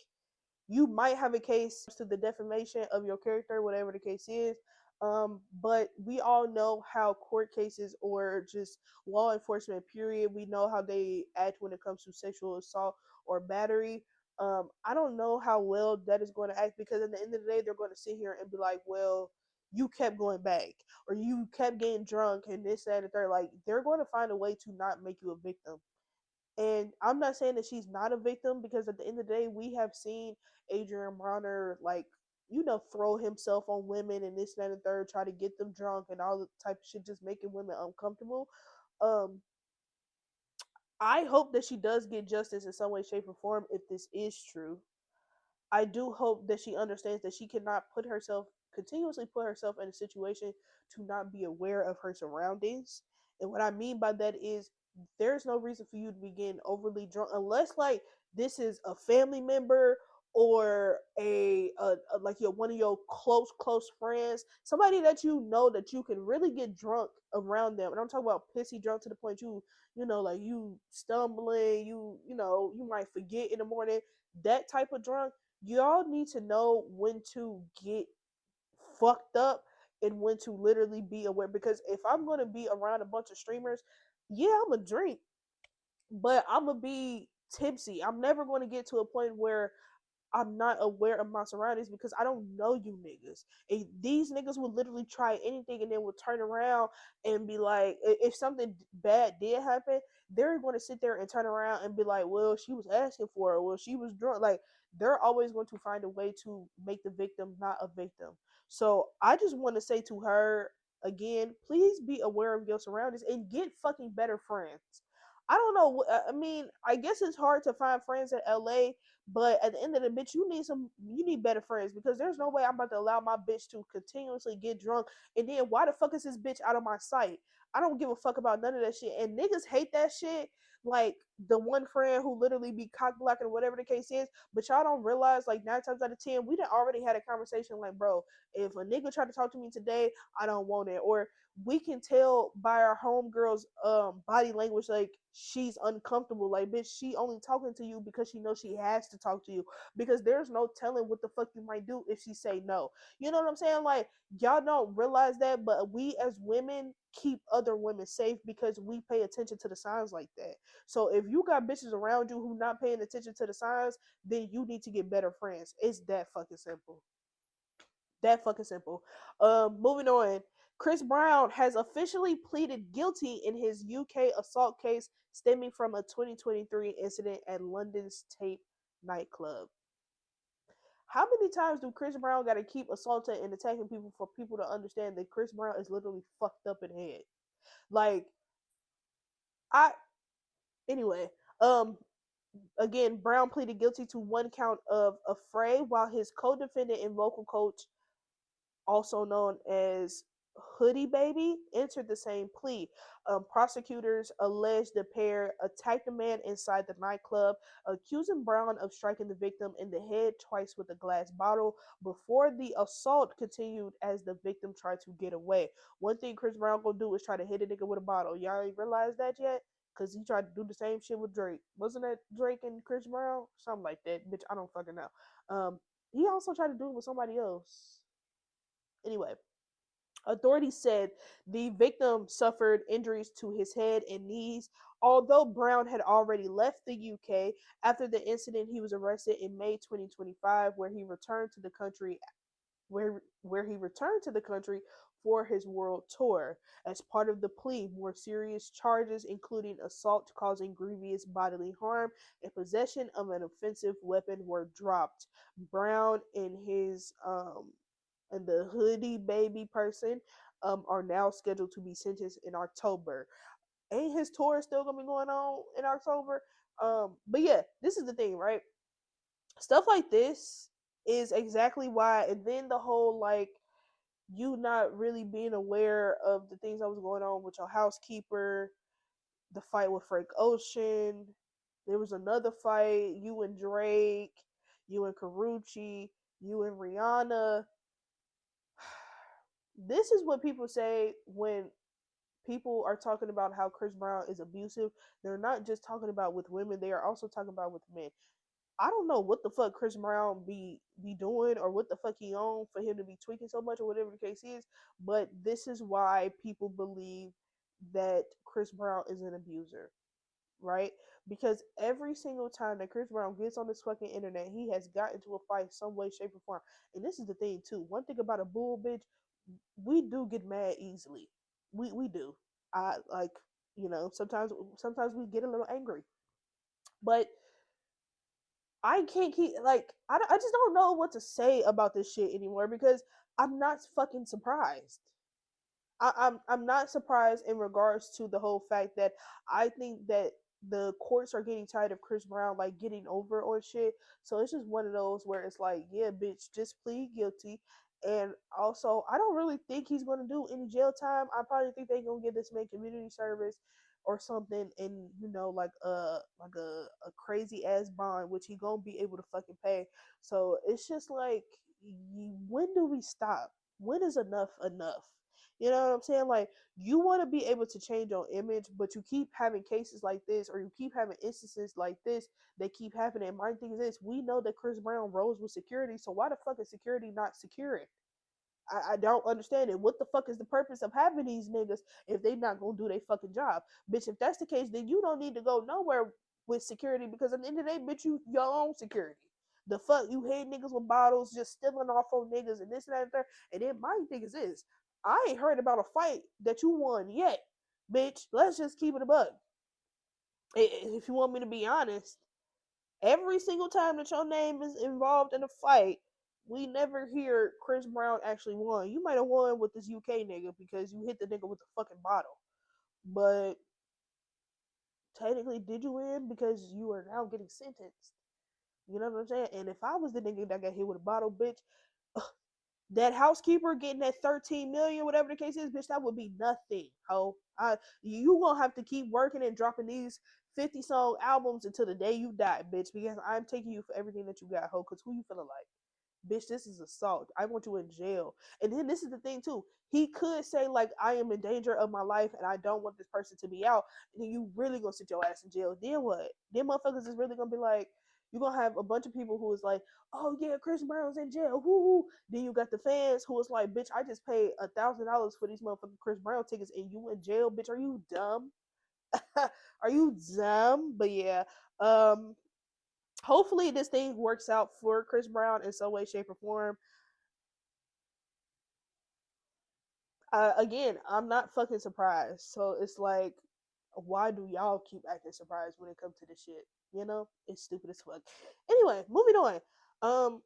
You might have a case to the defamation of your character, whatever the case is. But we all know how court cases or just law enforcement, period, we know how they act when it comes to sexual assault or battery. I don't know how well that is going to act because at the end of the day, they're going to sit here and be like, well, you kept going back or you kept getting drunk and this, that, and the third. Like, they're going to find a way to not make you a victim. And I'm not saying that she's not a victim, because at the end of the day, we have seen Adrian Bronner, like, throw himself on women and this, that, and the third, try to get them drunk and all the type of shit, just making women uncomfortable. Um, I hope that she does get justice in some way, shape, or form if this is true. I do hope that she understands that she cannot continuously put herself in a situation to not be aware of her surroundings. And what I mean by that is, there's no reason for you to be getting overly drunk unless, like, this is a family member, or like your one of your close friends, somebody that you know that you can really get drunk around them. And I'm talking about pissy drunk to the point like you stumbling, you might forget in the morning. That type of drunk, y'all need to know when to get fucked up and when to literally be aware. Because if I'm gonna be around a bunch of streamers, yeah, I'm gonna drink, but I'm gonna be tipsy. I'm never gonna get to a point where I'm not aware of my surroundings, because I don't know you niggas. And these niggas will literally try anything and then will turn around and be like, if something bad did happen, they're going to sit there and turn around and be like, well, she was asking for it. Well, she was drunk. Like, they're always going to find a way to make the victim not a victim. So I just want to say to her again, please be aware of your surroundings and get fucking better friends. I don't know. I mean, I guess it's hard to find friends in LA, but at the end of the bitch, you need better friends, because there's no way I'm about to allow my bitch to continuously get drunk, and then why the fuck is this bitch out of my sight? I don't give a fuck about none of that shit. And niggas hate that shit. Like the one friend who literally be cock blocking, whatever the case is, but y'all don't realize, like, 9 times out of 10, we done already had a conversation like, bro, if a nigga try to talk to me today, I don't want it. Or we can tell by our homegirl's body language, like, she's uncomfortable. Like, bitch, she only talking to you because she knows she has to talk to you, because there's no telling what the fuck you might do if she say no. You know what I'm saying? Like, y'all don't realize that, but we as women keep other women safe because we pay attention to the signs like that. So if you got bitches around you who not paying attention to the signs, then you need to get better friends. It's that fucking simple. That fucking simple. Moving on. Chris Brown has officially pleaded guilty in his UK assault case stemming from a 2023 incident at London's Tape nightclub. How many times do Chris Brown got to keep assaulting and attacking people for people to understand that Chris Brown is literally fucked up in the head? Like, I anyway. Um, Again, Brown pleaded guilty to one count of affray, while his co-defendant and vocal coach, also known as Hoodie Baby, entered the same plea. Prosecutors alleged the pair attacked a man inside the nightclub, accusing Brown of striking the victim in the head twice with a glass bottle before the assault continued as the victim tried to get away. One thing Chris Brown gonna do is try to hit a nigga with a bottle. Y'all ain't realized that yet? Cause he tried to do the same shit with Drake. Wasn't that Drake and Chris Brown? Something like that. Bitch, I don't fucking know. He also tried to do it with somebody else. Anyway, authorities said the victim suffered injuries to his head and knees. Although Brown had already left the UK after the incident, he was arrested in May 2025, where he returned to the country for his world tour. As part of the plea, more serious charges, including assault causing grievous bodily harm and possession of an offensive weapon, were dropped. Brown and the Hoodie Baby person are now scheduled to be sentenced in October. Ain't his tour still gonna be going on in October? But yeah, this is the thing, right? Stuff like this is exactly why. And then the whole, like, you not really being aware of the things that was going on with your housekeeper, the fight with Frank Ocean. There was another fight, you and Drake, you and Karuchi, you and Rihanna. This is what people say when people are talking about how Chris Brown is abusive. They're not just talking about with women, they are also talking about with men. I don't know what the fuck Chris Brown be doing, or what the fuck he on for him to be tweaking so much, or whatever the case is, but this is why people believe that Chris Brown is an abuser, right? Because every single time that Chris Brown gets on this fucking internet, he has gotten into a fight some way, shape, or form. And this is the thing too. One thing about a bull bitch, we do get mad easily. We do. I like, sometimes we get a little angry. But I can't keep like I just don't know what to say about this shit anymore because I'm not fucking surprised. I'm not surprised in regards to the whole fact that I think that the courts are getting tired of Chris Brown like getting over on shit. So it's just one of those where it's like, yeah, bitch, just plead guilty. And also, I don't really think he's gonna do any jail time. I probably think they're gonna give this man community service or something, and like a crazy ass bond, which he gonna be able to fucking pay. So it's just like, when do we stop? When is enough enough? You know what I'm saying? Like, you want to be able to change your image, but you keep having cases like this, or you keep having instances like this that keep happening. My thing is this: we know that Chris Brown rolls with security, so why the fuck is security not securing? I don't understand it. What the fuck is the purpose of having these niggas if they not gonna do their fucking job? Bitch, if that's the case, then you don't need to go nowhere with security because at the end of the day, bitch, you your own security. The fuck you hate niggas with bottles, just stealing off on niggas and this and that and third. And then my thing is this: I ain't heard about a fight that you won yet, bitch. Let's just keep it a bug. If you want me to be honest, every single time that your name is involved in a fight, we never hear Chris Brown actually won. You might have won with this UK nigga because you hit the nigga with the fucking bottle. But technically, did you win? Because you are now getting sentenced. You know what I'm saying? And if I was the nigga that got hit with a bottle, bitch, that housekeeper getting that 13 million, whatever the case is, bitch, that would be nothing, ho. You gonna have to keep working and dropping these 50 song albums until the day you die, bitch, because I'm taking you for everything that you got, ho. Cause who you feeling like? Bitch, this is assault. I want you in jail. And then this is the thing too. He could say like, I am in danger of my life and I don't want this person to be out. And then you really gonna sit your ass in jail. Then what? Then motherfuckers is really gonna be like, you're gonna have a bunch of people who is like, oh yeah, Chris Brown's in jail. Woo. Then you got the fans who is like, bitch, I just paid $1,000 for these motherfucking Chris Brown tickets and you in jail, bitch. Are you dumb? Are you dumb? But yeah, um, hopefully this thing works out for Chris Brown in some way, shape, or form. Again, I'm not fucking surprised. So it's like, why do y'all keep acting surprised when it comes to this shit? You know, it's stupid as fuck. Anyway, moving on. Um,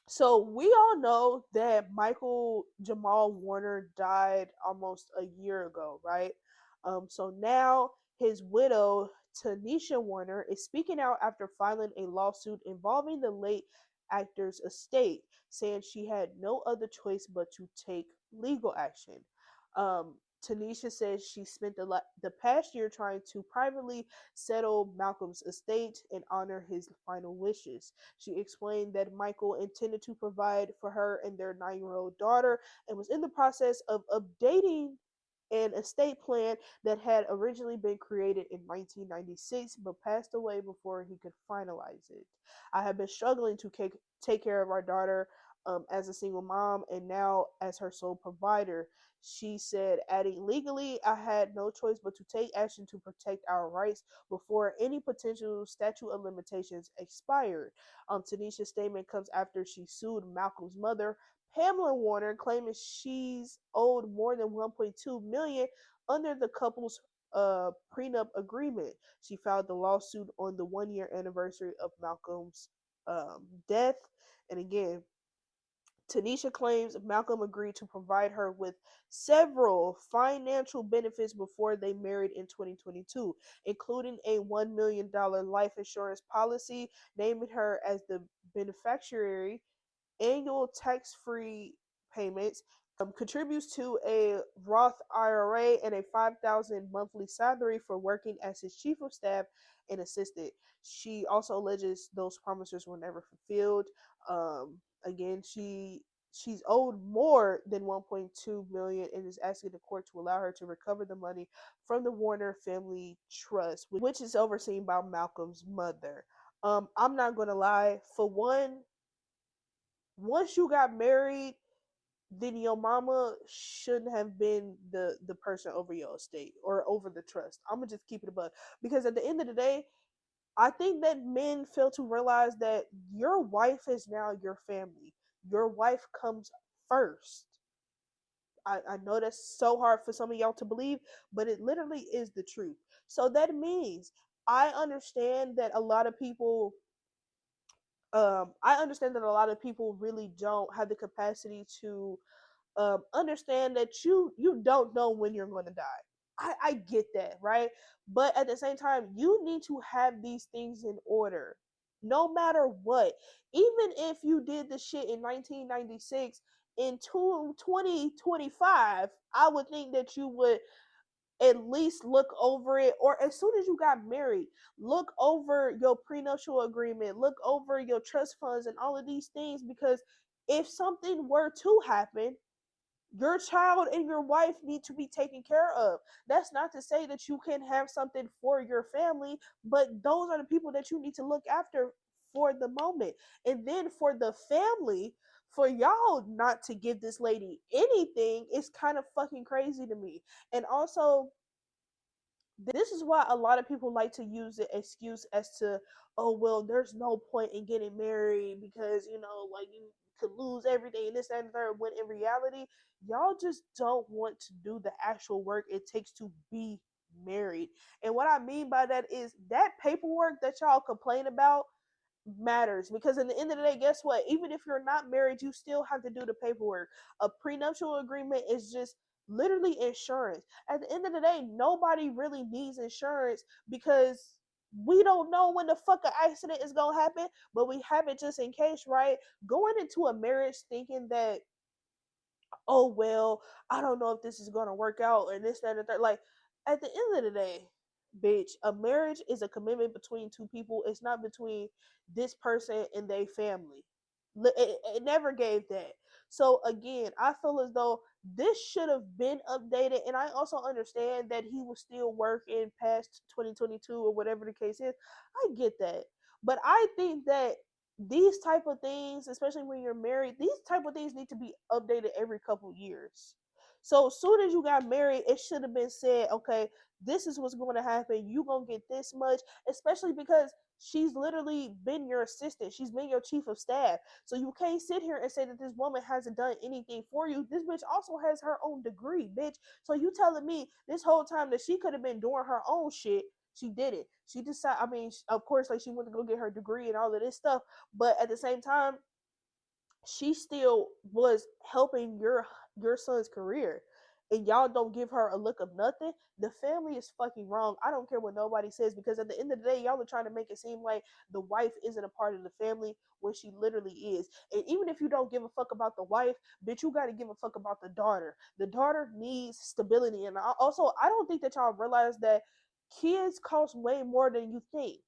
so we all know that Michael Jamal Warner died almost a year ago, right? So now his widow, Tanisha Warner, is speaking out after filing a lawsuit involving the late actor's estate, saying she had no other choice but to take legal action. Um, Tanisha says she spent the past year trying to privately settle Malcolm's estate and honor his final wishes. She explained that Michael intended to provide for her and their 9-year-old daughter and was in the process of updating an estate plan that had originally been created in 1996 but passed away before he could finalize it. I have been struggling to take care of our daughter as a single mom and now as her sole provider, she said, adding, legally, I had no choice but to take action to protect our rights before any potential statute of limitations expired. Tanisha's statement comes after she sued Malcolm's mother, Pamela Warner, claiming she's owed more than 1.2 million under the couple's prenup agreement. She filed the lawsuit on the 1 year anniversary of Malcolm's death. And again, Tanisha claims Malcolm agreed to provide her with several financial benefits before they married in 2022, including a $1 million life insurance policy, naming her as the beneficiary, annual tax-free payments, contributes to a Roth IRA, and a 5,000 monthly salary for working as his chief of staff and assistant. She also alleges those promises were never fulfilled. Again, she's owed more than 1.2 million and is asking the court to allow her to recover the money from the Warner Family Trust, which is overseen by Malcolm's mother. I'm not gonna lie. For one, once you got married, then your mama shouldn't have been the person over your estate or over the trust. I'm gonna just keep it above, because at the end of the day, I think that men fail to realize that your wife is now your family. Your wife comes first. I know that's so hard for some of y'all to believe, but it literally is the truth. So that means I understand that a lot of people I understand that a lot of people really don't have the capacity to understand that you don't know when you're going to die. I get that, right? But at the same time, you need to have these things in order, no matter what. Even if you did the shit in 1996, in 2025, I would think that you would at least look over it, or as soon as you got married, look over your prenuptial agreement, look over your trust funds and all of these things, because if something were to happen, your child and your wife need to be taken care of. That's not to say that you can have something for your family, but those are the people that you need to look after for the moment. And then for the family, for y'all not to give this lady anything is kind of fucking crazy to me. And also, this is why a lot of people like to use the excuse as to, oh well, there's no point in getting married because like you could lose everything and this and the third. When in reality, y'all just don't want to do the actual work it takes to be married. And what I mean by that is that paperwork that y'all complain about matters, because in the end of the day, guess what, even if you're not married, you still have to do the paperwork. A prenuptial agreement is just literally insurance. At the end of the day, nobody really needs insurance because we don't know when the fuck an accident is gonna happen, but we have it just in case, right? Going into a marriage thinking that, oh well, I don't know if this is gonna work out and this, that, and the third. Like, at the end of the day, bitch, a marriage is a commitment between two people. It's not between this person and their family. It never gave that. So again, I feel as though this should have been updated, and I also understand that he was still working past 2022 or whatever the case is. I get that, but I think that these type of things, especially when you're married, these type of things need to be updated every couple years. So as soon as you got married, it should have been said, okay, this is what's going to happen. You gonna get this much, especially because she's literally been your assistant. She's been your chief of staff. So you can't sit here and say that this woman hasn't done anything for you. This bitch also has her own degree, bitch. So you telling me this whole time that she could have been doing her own shit, she did it. She decided, I mean, of course, like she went to go get her degree and all of this stuff, but at the same time, she still was helping your son's career, and y'all don't give her a look of nothing. The family is fucking wrong. I don't care what nobody says, because at the end of the day, y'all are trying to make it seem like the wife isn't a part of the family when she literally is. And even if you don't give a fuck about the wife, bitch, you got to give a fuck about the daughter. The daughter needs stability. And also, I don't think that y'all realize that kids cost way more than you think.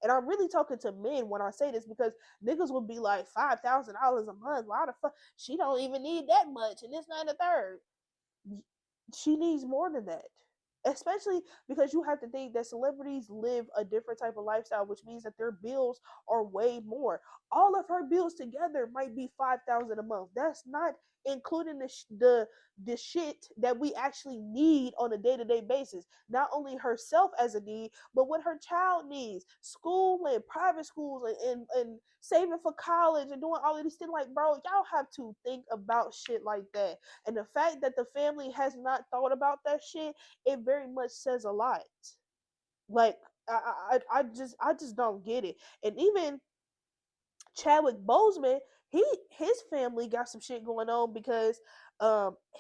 And I'm really talking to men when I say this, because niggas would be like $5,000 a month. Why the fuck? She don't even need that much, and this, not the third. She needs more than that. Especially because you have to think that celebrities live a different type of lifestyle, which means that their bills are way more. All of her bills together might be 5,000 a month. That's not including the shit that we actually need on a day-to-day basis. Not only herself as a need, but what her child needs, school and private schools, and saving for college and doing all of these things. Like, bro, y'all have to think about shit like that. And the fact that the family has not thought about that shit, it very much says a lot. Like, I just don't get it. And even Chadwick Boseman, his family got some shit going on, because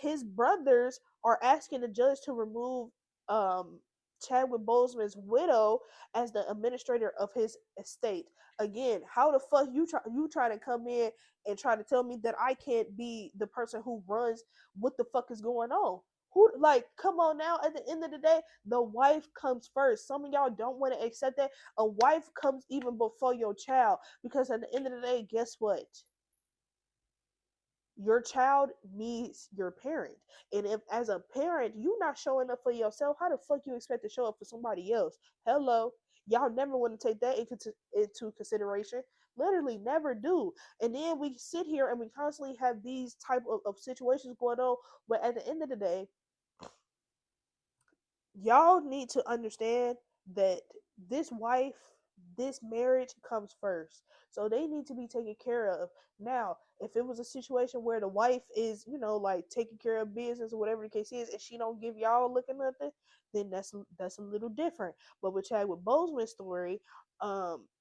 his brothers are asking the judge to remove um Chadwick Boseman's widow as the administrator of his estate. Again, how the fuck you try to come in and try to tell me that I can't be the person who runs what the fuck is going on? Who, like, come on now, at the end of the day, the wife comes first. Some of y'all don't want to accept that. A wife comes even before your child, because at the end of the day, guess what? Your child needs your parent. And if as a parent you not showing up for yourself, how the fuck you expect to show up for somebody else? Hello. Y'all never want to take that into consideration. Literally never do. And then we sit here and we constantly have these type of situations going on, where at the end of the day, y'all need to understand that this wife this marriage comes first. So they need to be taken care of. Now, if it was a situation where the wife is, like taking care of business or whatever the case is, and she don't give y'all a look at nothing, then that's a little different. But with Chadwick Boseman's story,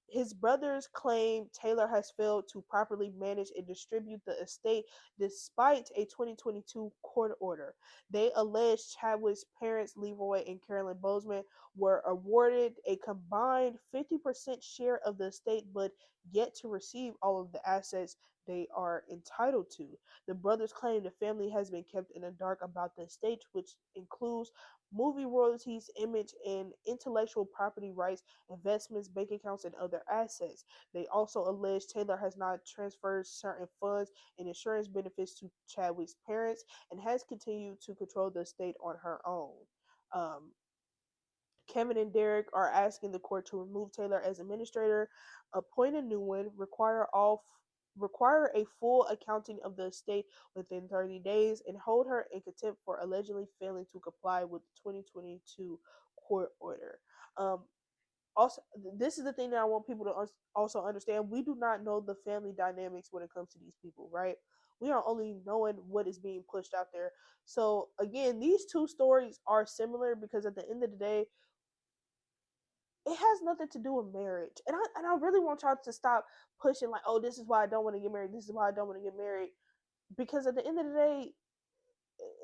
his brothers claim Taylor has failed to properly manage and distribute the estate despite a 2022 court order. They allege Chadwick's parents, Leroy and Carolyn Boseman, were awarded a combined 50% share of the estate, but yet to receive all of the assets they are entitled to. The brothers claim the family has been kept in the dark about the estate, which includes movie royalties, image and intellectual property rights, investments, bank accounts, and other assets. They also allege Taylor has not transferred certain funds and insurance benefits to Chadwick's parents and has continued to control the estate on her own. Um, Kevin and Derek are asking the court to remove Taylor as administrator, appoint a new one, require a full accounting of the estate within 30 days, and hold her in contempt for allegedly failing to comply with the 2022 court order. Um, Also, this is the thing that I want people to also understand. We do not know the family dynamics when it comes to these people, right? We are only knowing what is being pushed out there. So again, these two stories are similar because at the end of the day, it has nothing to do with marriage. And I really want y'all to stop pushing like, oh, this is why I don't want to get married. This is why I don't want to get married. Because at the end of the day,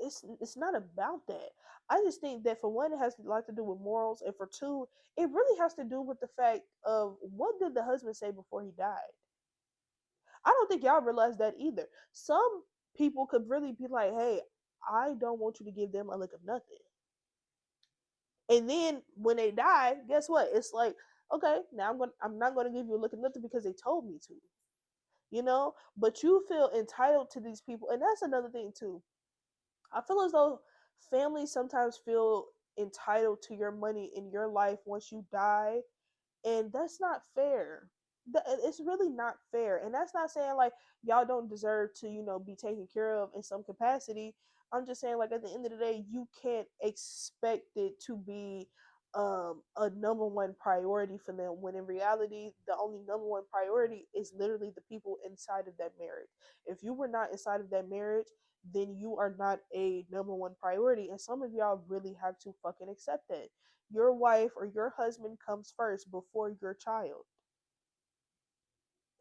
it's not about that. I just think that for one, it has a lot to do with morals, and for two, it really has to do with the fact of what did the husband say before he died. I don't think y'all realize that either. Some people could really be like, hey, I don't want you to give them a lick of nothing. And then when they die, guess what? It's like, okay, now I'm not gonna give you a look at nothing because they told me to. But you feel entitled to these people, and that's another thing too. I feel as though families sometimes feel entitled to your money in your life once you die, and that's not fair. It's really not fair, and that's not saying like y'all don't deserve to be taken care of in some capacity. I'm just saying like at the end of the day, you can't expect it to be a number one priority for them when in reality the only number one priority is literally the people inside of that marriage. If you were not inside of that marriage, then you are not a number one priority, and some of y'all really have to fucking accept that your wife or your husband comes first before your child.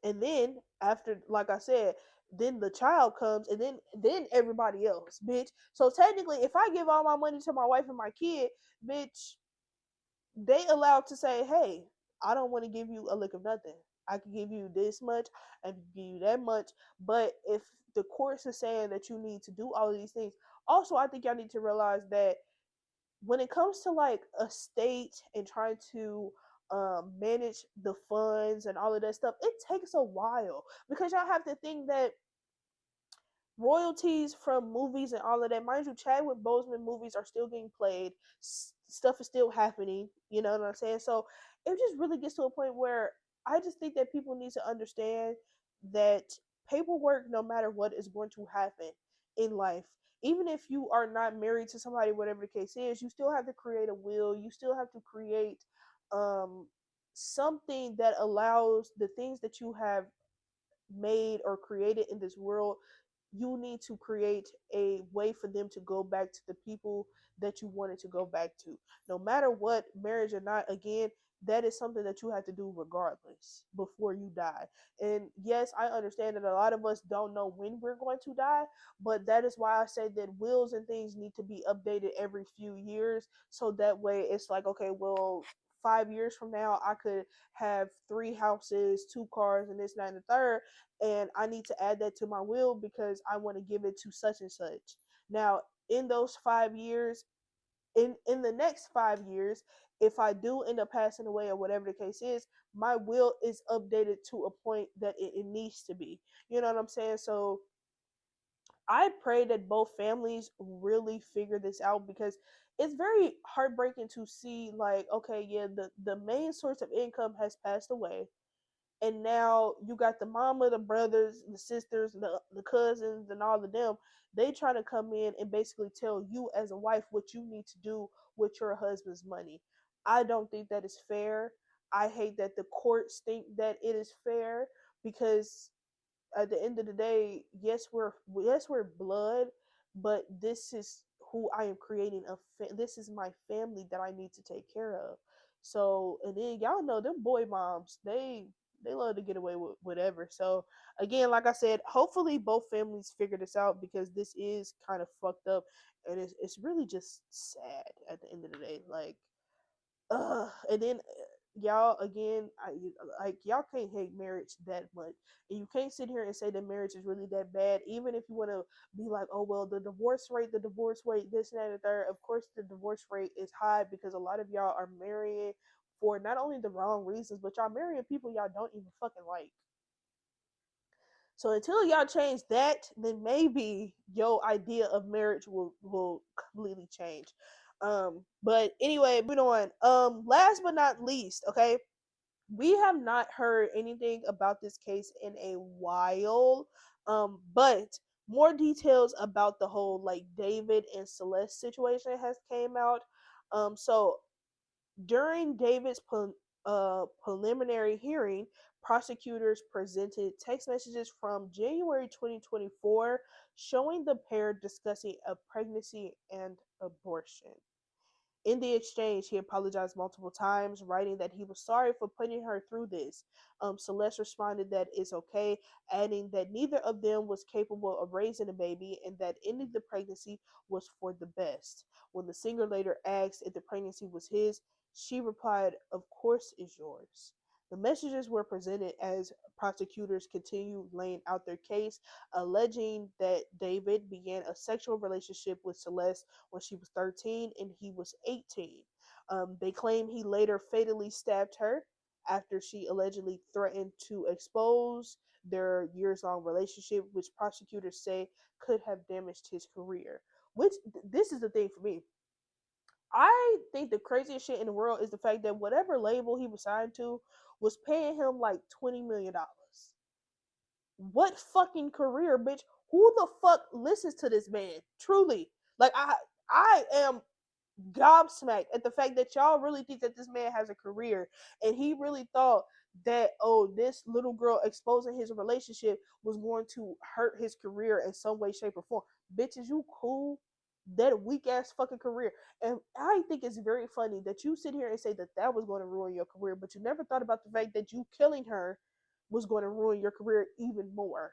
And then after, like I said, then the child comes, and then everybody else, bitch. So technically, if I give all my money to my wife and my kid, bitch, they allowed to say, hey, I don't want to give you a lick of nothing. I can give you this much, I can give you that much. But if the courts is saying that you need to do all of these things, also I think y'all need to realize that when it comes to like a state and trying to manage the funds and all of that stuff, it takes a while because y'all have to think that royalties from movies and all of that. Mind you, Chadwick Boseman movies are still getting played. Stuff is still happening. You know what I'm saying? So it just really gets to a point where I just think that people need to understand that paperwork, no matter what, is going to happen in life. Even if you are not married to somebody, whatever the case is, you still have to create a will. You still have to create um, something that allows the things that you have made or created in this world. You need to create a way for them to go back to the people that you wanted to go back to. No matter what, marriage or not, again, that is something that you have to do regardless before you die. And yes, I understand that a lot of us don't know when we're going to die, but that is why I say that wills and things need to be updated every few years. So that way it's like, okay, well, 5 years from now, I could have 3 houses, 2 cars, and this, that, and the third, and I need to add that to my will because I want to give it to such and such. Now, in those 5 years, in the next 5 years, if I do end up passing away or whatever the case is, my will is updated to a point that it needs to be. You know what I'm saying? So I pray that both families really figure this out because it's very heartbreaking to see like, okay, yeah, the main source of income has passed away, and now you got the mama, the brothers, the sisters, the cousins, and all of them. They trying to come in and basically tell you as a wife what you need to do with your husband's money. I don't think that is fair. I hate that the courts think that it is fair because at the end of the day, yes we're blood, but this is who I am creating this is my family that I need to take care of. So and then y'all know them boy moms, they love to get away with whatever. So again, like I said, hopefully both families figure this out because this is kind of fucked up and it's really just sad at the end of the day. Like and then y'all again, like y'all can't hate marriage that much, and you can't sit here and say that marriage is really that bad. Even if you want to be like, oh well, the divorce rate, this and that and the third. Of course, the divorce rate is high because a lot of y'all are marrying for not only the wrong reasons, but y'all marrying people y'all don't even fucking like. So until y'all change that, then maybe your idea of marriage will completely change. But anyway, moving on. Last but not least, okay, we have not heard anything about this case in a while. But more details about the whole like David and Celeste situation has came out. So during David's preliminary hearing, prosecutors presented text messages from January 2024 showing the pair discussing a pregnancy and abortion. In the exchange, he apologized multiple times, writing that he was sorry for putting her through this. Celeste responded that it's okay, adding that neither of them was capable of raising a baby and that ending the pregnancy was for the best. When the singer later asked if the pregnancy was his, she replied, "Of course it's yours." The messages were presented as prosecutors continued laying out their case, alleging that David began a sexual relationship with Celeste when she was 13 and he was 18. They claim he later fatally stabbed her after she allegedly threatened to expose their years long relationship, which prosecutors say could have damaged his career. Which, this is the thing for me. I think the craziest shit in the world is the fact that whatever label he was signed to was paying him like $20 million. What fucking career, bitch? Who the fuck listens to this man? Truly. Like I am gobsmacked at the fact that y'all really think that this man has a career and he really thought that, oh, this little girl exposing his relationship was going to hurt his career in some way, shape, or form. Bitches, you cool? That weak ass fucking career. And I think it's very funny that you sit here and say that that was going to ruin your career, but you never thought about the fact that you killing her was going to ruin your career even more.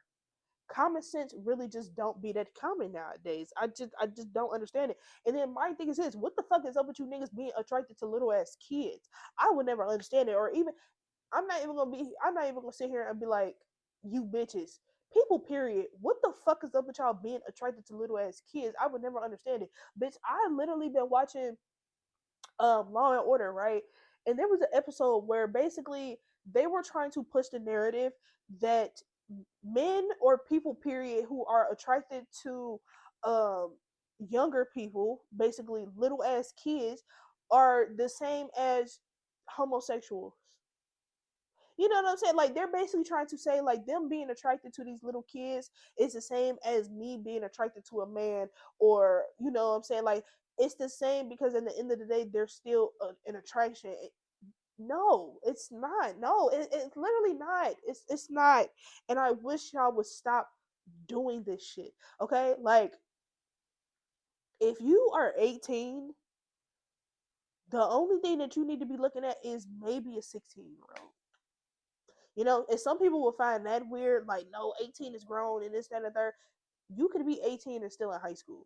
Common sense really just don't be that common nowadays. I just don't understand it. And then my thing is this: what the fuck is up with you niggas being attracted to little ass kids? I would never understand it. Or even I'm not even gonna sit here and be like, you bitches. People, period. What the fuck is up with y'all being attracted to little ass kids? I would never understand it. Bitch, I literally been watching Law and Order, right? And there was an episode where basically they were trying to push the narrative that men or people period who are attracted to um younger people, basically little ass kids, are the same as homosexuals. You know what I'm saying? Like they're basically trying to say like them being attracted to these little kids is the same as me being attracted to a man, or you know what I'm saying? Like it's the same because at the end of the day there's still an attraction. No, it's not. No, it's literally not. It's not. And I wish y'all would stop doing this shit. Okay? Like if you are 18, the only thing that you need to be looking at is maybe a 16-year-old. You know, and some people will find that weird, like, no, 18 is grown and this, that, and the third. You could be 18 and still in high school.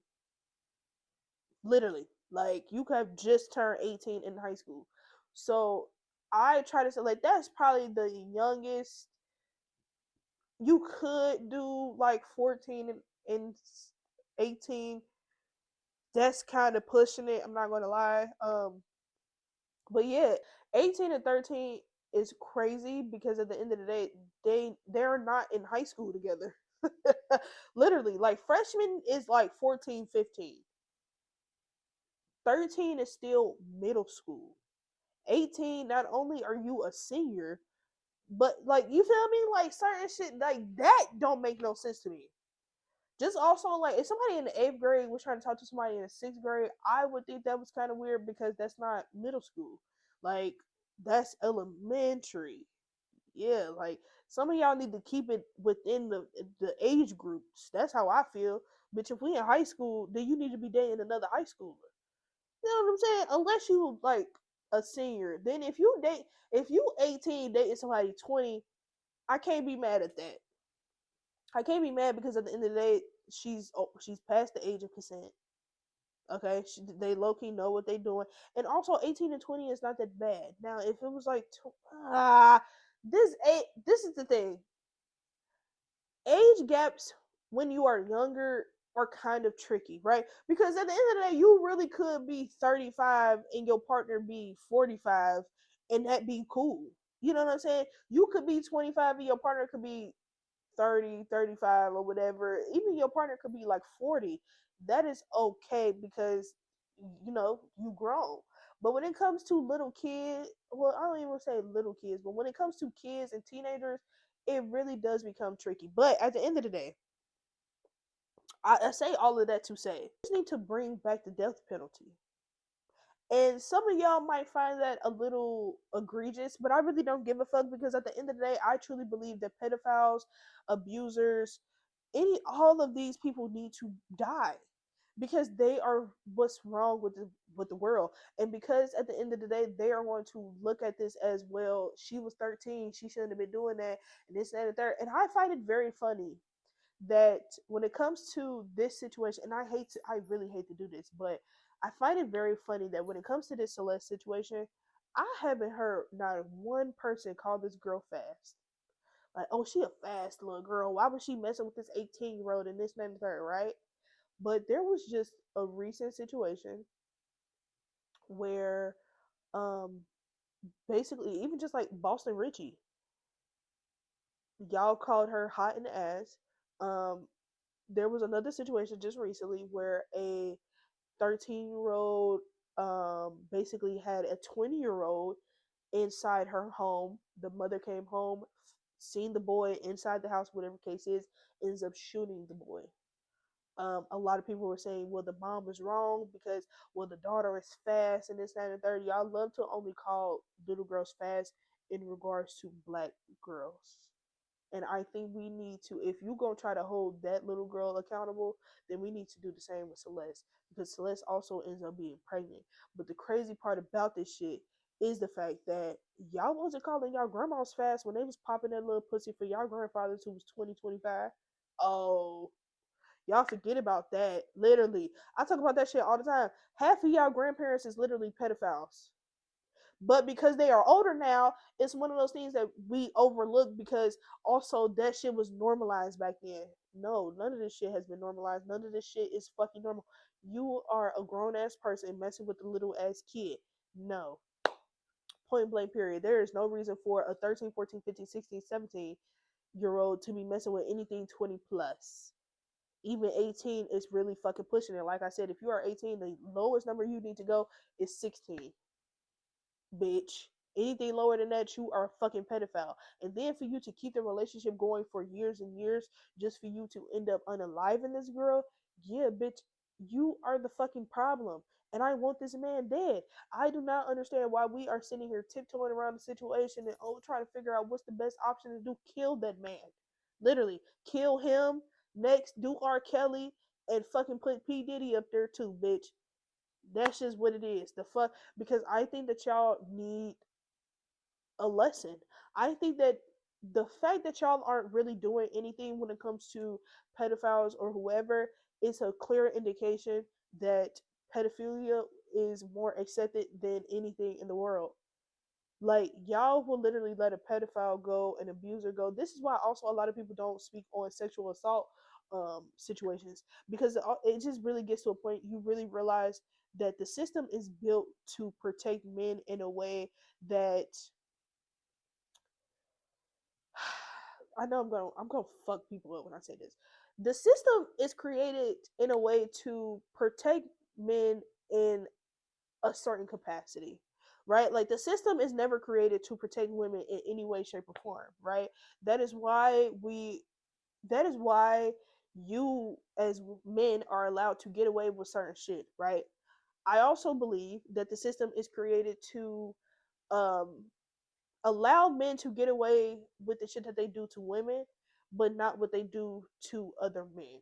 Literally. Like, you could have just turned 18 in high school. So I try to say, like, that's probably the youngest you could do, like 14 and 18. That's kind of pushing it. I'm not gonna lie. But yeah, 18 and 13 is crazy because at the end of the day, they're not in high school together. Literally, like freshman is like 14, 15. 13 is still middle school. 18, not only are you a senior, but like you feel me? Like certain shit like that don't make no sense to me. Just also like if somebody in the 8th grade was trying to talk to somebody in the 6th grade, I would think that was kind of weird because that's not middle school. Like That's elementary. Yeah, like some of y'all need to keep it within the age groups. That's how I feel. Bitch, if we in high school, then you need to be dating another high schooler. You know what I'm saying? Unless you like a senior. Then if you 18 dating somebody 20, I can't be mad at that. I can't be mad because at the end of the day, she's past the age of consent. Okay, they low key know what they doing, and also 18 and 20 is not that bad. Now, if it was like, this is the thing. Age gaps when you are younger are kind of tricky, right? Because at the end of the day, you really could be 35 and your partner be 45, and that be cool. You know what I'm saying? You could be 25 and your partner could be 30, 35, or whatever. Even your partner could be like 40. That is okay because you grown. But when it comes to little kids, well, I don't even say little kids, but when it comes to kids and teenagers, it really does become tricky. But at the end of the day, I say all of that to say we just need to bring back the death penalty. And some of y'all might find that a little egregious, but I really don't give a fuck because at the end of the day, I truly believe that pedophiles, abusers, all of these people need to die because they are what's wrong with the world. And because at the end of the day, they are going to look at this as, well, she was 13, she shouldn't have been doing that, and this and that and third. And I find it very funny that when it comes to this situation, and I really hate to do this, but I find it very funny that when it comes to this Celeste situation, I haven't heard not one person call this girl fast. Like, oh, she a fast little girl. Why was she messing with this 18-year-old and this and that and the third, right? But there was just a recent situation where um basically even just like Boston Richie, y'all called her hot in the ass. Um there was another situation just recently where a 13-year-old basically had a 20-year-old inside her home. The mother came home, seen the boy inside the house, whatever case is, ends up shooting the boy. A lot of people were saying, well, the mom was wrong because, well, the daughter is fast and this, that, and the third. Y'all love to only call little girls fast in regards to black girls. And I think we need to, if you gonna try to hold that little girl accountable, then we need to do the same with Celeste because Celeste also ends up being pregnant. But the crazy part about this shit is the fact that y'all wasn't calling y'all grandmas fast when they was popping that little pussy for y'all grandfathers who was 20, 25. Oh, y'all forget about that. Literally, I talk about that shit all the time. Half of y'all grandparents is literally pedophiles. But because they are older now, it's one of those things that we overlook because also that shit was normalized back then. No, none of this shit has been normalized. None of this shit is fucking normal. You are a grown ass person messing with a little ass kid. No. Point blank period. There is no reason for a 13, 14, 15, 16, 17-year old to be messing with anything 20 plus. Even 18 is really fucking pushing it. Like I said, if you are 18, the lowest number you need to go is 16, bitch. Anything lower than that, you are a fucking pedophile. And then for you to keep the relationship going for years and years, just for you to end up unaliving this girl, yeah, bitch, you are the fucking problem. And I want this man dead. I do not understand why we are sitting here tiptoeing around the situation and trying to figure out what's the best option to do. Kill that man. Literally, kill him. Next, do R. Kelly and fucking put P. Diddy up there too, bitch. That's just what it is. The fuck, because I think that y'all need a lesson. I think that the fact that y'all aren't really doing anything when it comes to pedophiles or whoever is a clear indication that pedophilia is more accepted than anything in the world. Like, y'all will literally let a pedophile go, an abuser go. This is why also a lot of people don't speak on sexual assault situations because it just really gets to a point you really realize that the system is built to protect men in a way that I know I'm gonna fuck people up when I say this. The system is created in a way to protect men in a certain capacity, right? Like the system is never created to protect women in any way, shape, or form, right? That is why we. That is why you as men are allowed to get away with certain shit, right? I also believe that the system is created to um allow men to get away with the shit that they do to women, but not what they do to other men.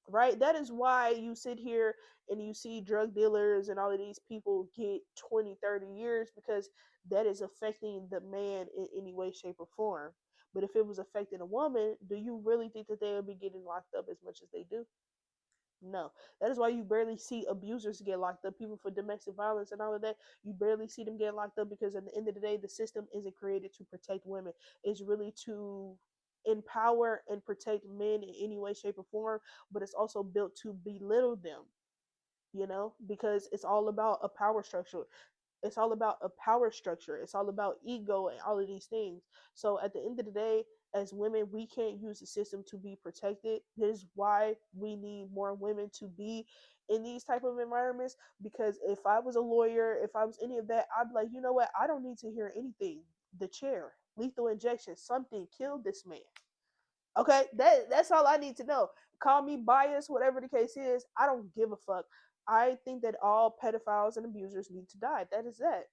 Right? That is why you sit here and you see drug dealers and all of these people get 20, 30 years, because that is affecting the man in any way, shape, or form. But if it was affecting a woman, do you really think that they would be getting locked up as much as they do? No. That is why you barely see abusers get locked up, people for domestic violence and all of that. You barely see them get locked up, because at the end of the day, the system isn't created to protect women. It's really to empower and protect men in any way, shape, or form, but it's also built to belittle them, because it's all about a power structure. It's all about a power structure. It's all about ego and all of these things. So at the end of the day, as women, we can't use the system to be protected. This is why we need more women to be in these type of environments. Because if I was a lawyer, if I was any of that, I'd be like, you know what? I don't need to hear anything. The chair, lethal injection, something killed this man. Okay, that's all I need to know. Call me biased, whatever the case is. I don't give a fuck. I think that all pedophiles and abusers need to die. That is that.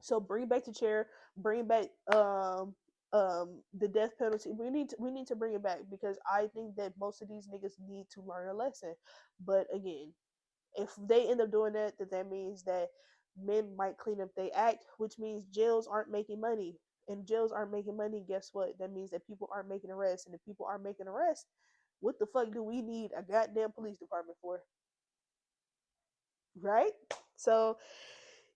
So bring back the chair, bring back the death penalty. We need to bring it back, because I think that most of these niggas need to learn a lesson. But again, if they end up doing that, then that means that men might clean up their act, which means jails aren't making money. And jails aren't making money, guess what? That means that people aren't making arrests. And if people aren't making arrests, what the fuck do we need a goddamn police department for? Right? So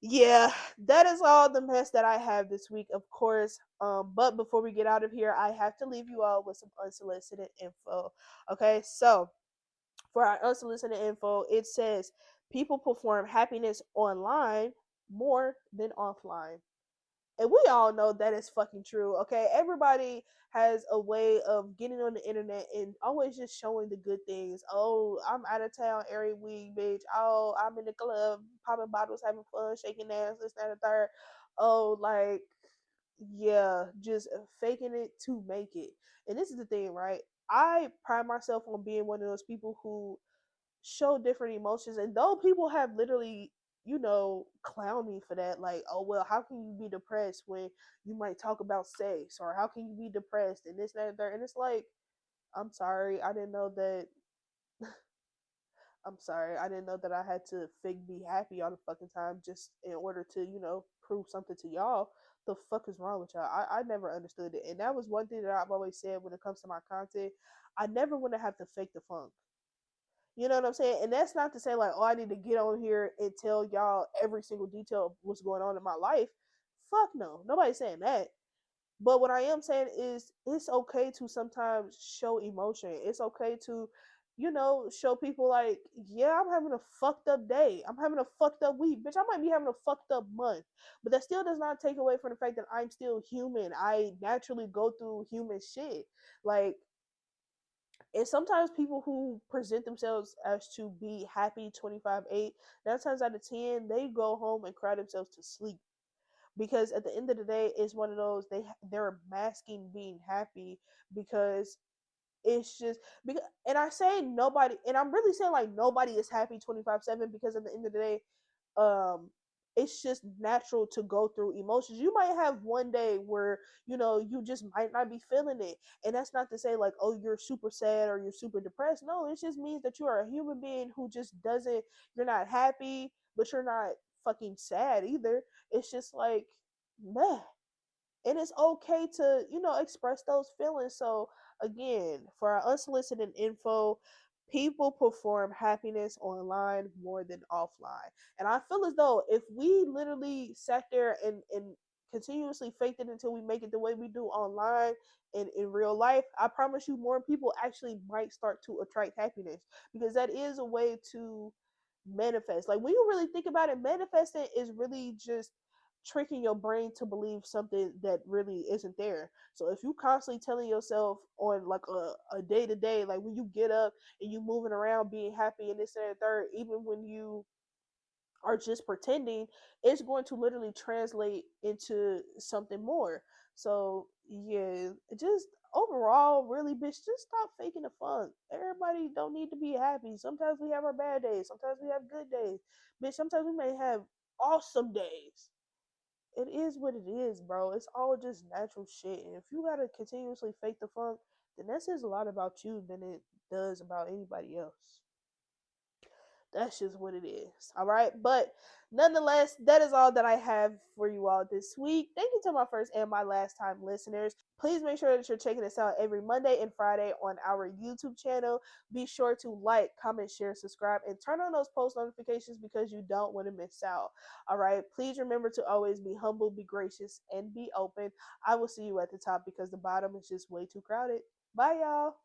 yeah, that is all the mess that I have this week, of course. But before we get out of here, I have to leave you all with some unsolicited info. Okay, so for our unsolicited info, it says people perform happiness online more than offline. And we all know that is fucking true, okay? Everybody has a way of getting on the internet and always just showing the good things. Oh, I'm out of town every week, bitch. Oh, I'm in the club, popping bottles, having fun, shaking ass, this, that, and the third. Oh, like, yeah, just faking it to make it. And this is the thing, right? I pride myself on being one of those people who show different emotions. And though people have literally, clown me for that, like, oh, well, how can you be depressed when you might talk about sex? Or how can you be depressed and this, that, and that? And it's like, I'm sorry, I didn't know that. I'm sorry, I didn't know that I had to fake be happy all the fucking time just in order to, prove something to y'all. The fuck is wrong with y'all? I never understood it. And that was one thing that I've always said when it comes to my content. I never want to have to fake the funk. You know what I'm saying? And that's not to say like, oh, I need to get on here and tell y'all every single detail of what's going on in my life. Fuck no. Nobody's saying that. But what I am saying is it's okay to sometimes show emotion. It's okay to, show people like, yeah, I'm having a fucked up day. I'm having a fucked up week. Bitch, I might be having a fucked up month. But that still does not take away from the fact that I'm still human. I naturally go through human shit. Like, and sometimes people who present themselves as to be happy 25/8, 9 times out of 10 they go home and cry themselves to sleep, because at the end of the day it's one of those, they're masking being happy, because it's just because, and I say nobody, and I'm really saying like nobody is happy 24/7, because at the end of the day, um it's just natural to go through emotions. You might have one day where you just might not be feeling it, and that's not to say like, oh, you're super sad or you're super depressed. No, it just means that you are a human being who just doesn't, you're not happy, but you're not fucking sad either. It's just like, meh. And it's okay to express those feelings. So again, for our unsolicited info, people perform happiness online more than offline. And I feel as though if we literally sat there and continuously faked it until we make it the way we do online and in real life, I promise you more people actually might start to attract happiness, because that is a way to manifest. Like when you really think about it, manifesting is really just tricking your brain to believe something that really isn't there. So if you constantly telling yourself on like a day to day, like when you get up and you moving around being happy and this and that third, even when you are just pretending, it's going to literally translate into something more. So yeah, just overall, really, bitch, just stop faking the funk. Everybody don't need to be happy. Sometimes we have our bad days. Sometimes we have good days. Bitch, sometimes we may have awesome days. it is what it is, bro. It's all just natural shit. And if you gotta continuously fake the funk, then that says a lot about you than it does about anybody else. That's just what it is. All right. But nonetheless, that is all that I have for you all this week. Thank you to my first and my last time listeners. Please make sure that you're checking us out every Monday and Friday on our YouTube channel. Be sure to like, comment, share, subscribe, and turn on those post notifications because you don't want to miss out. All right. Please remember to always be humble, be gracious, and be open. I will see you at the top because the bottom is just way too crowded. Bye, y'all.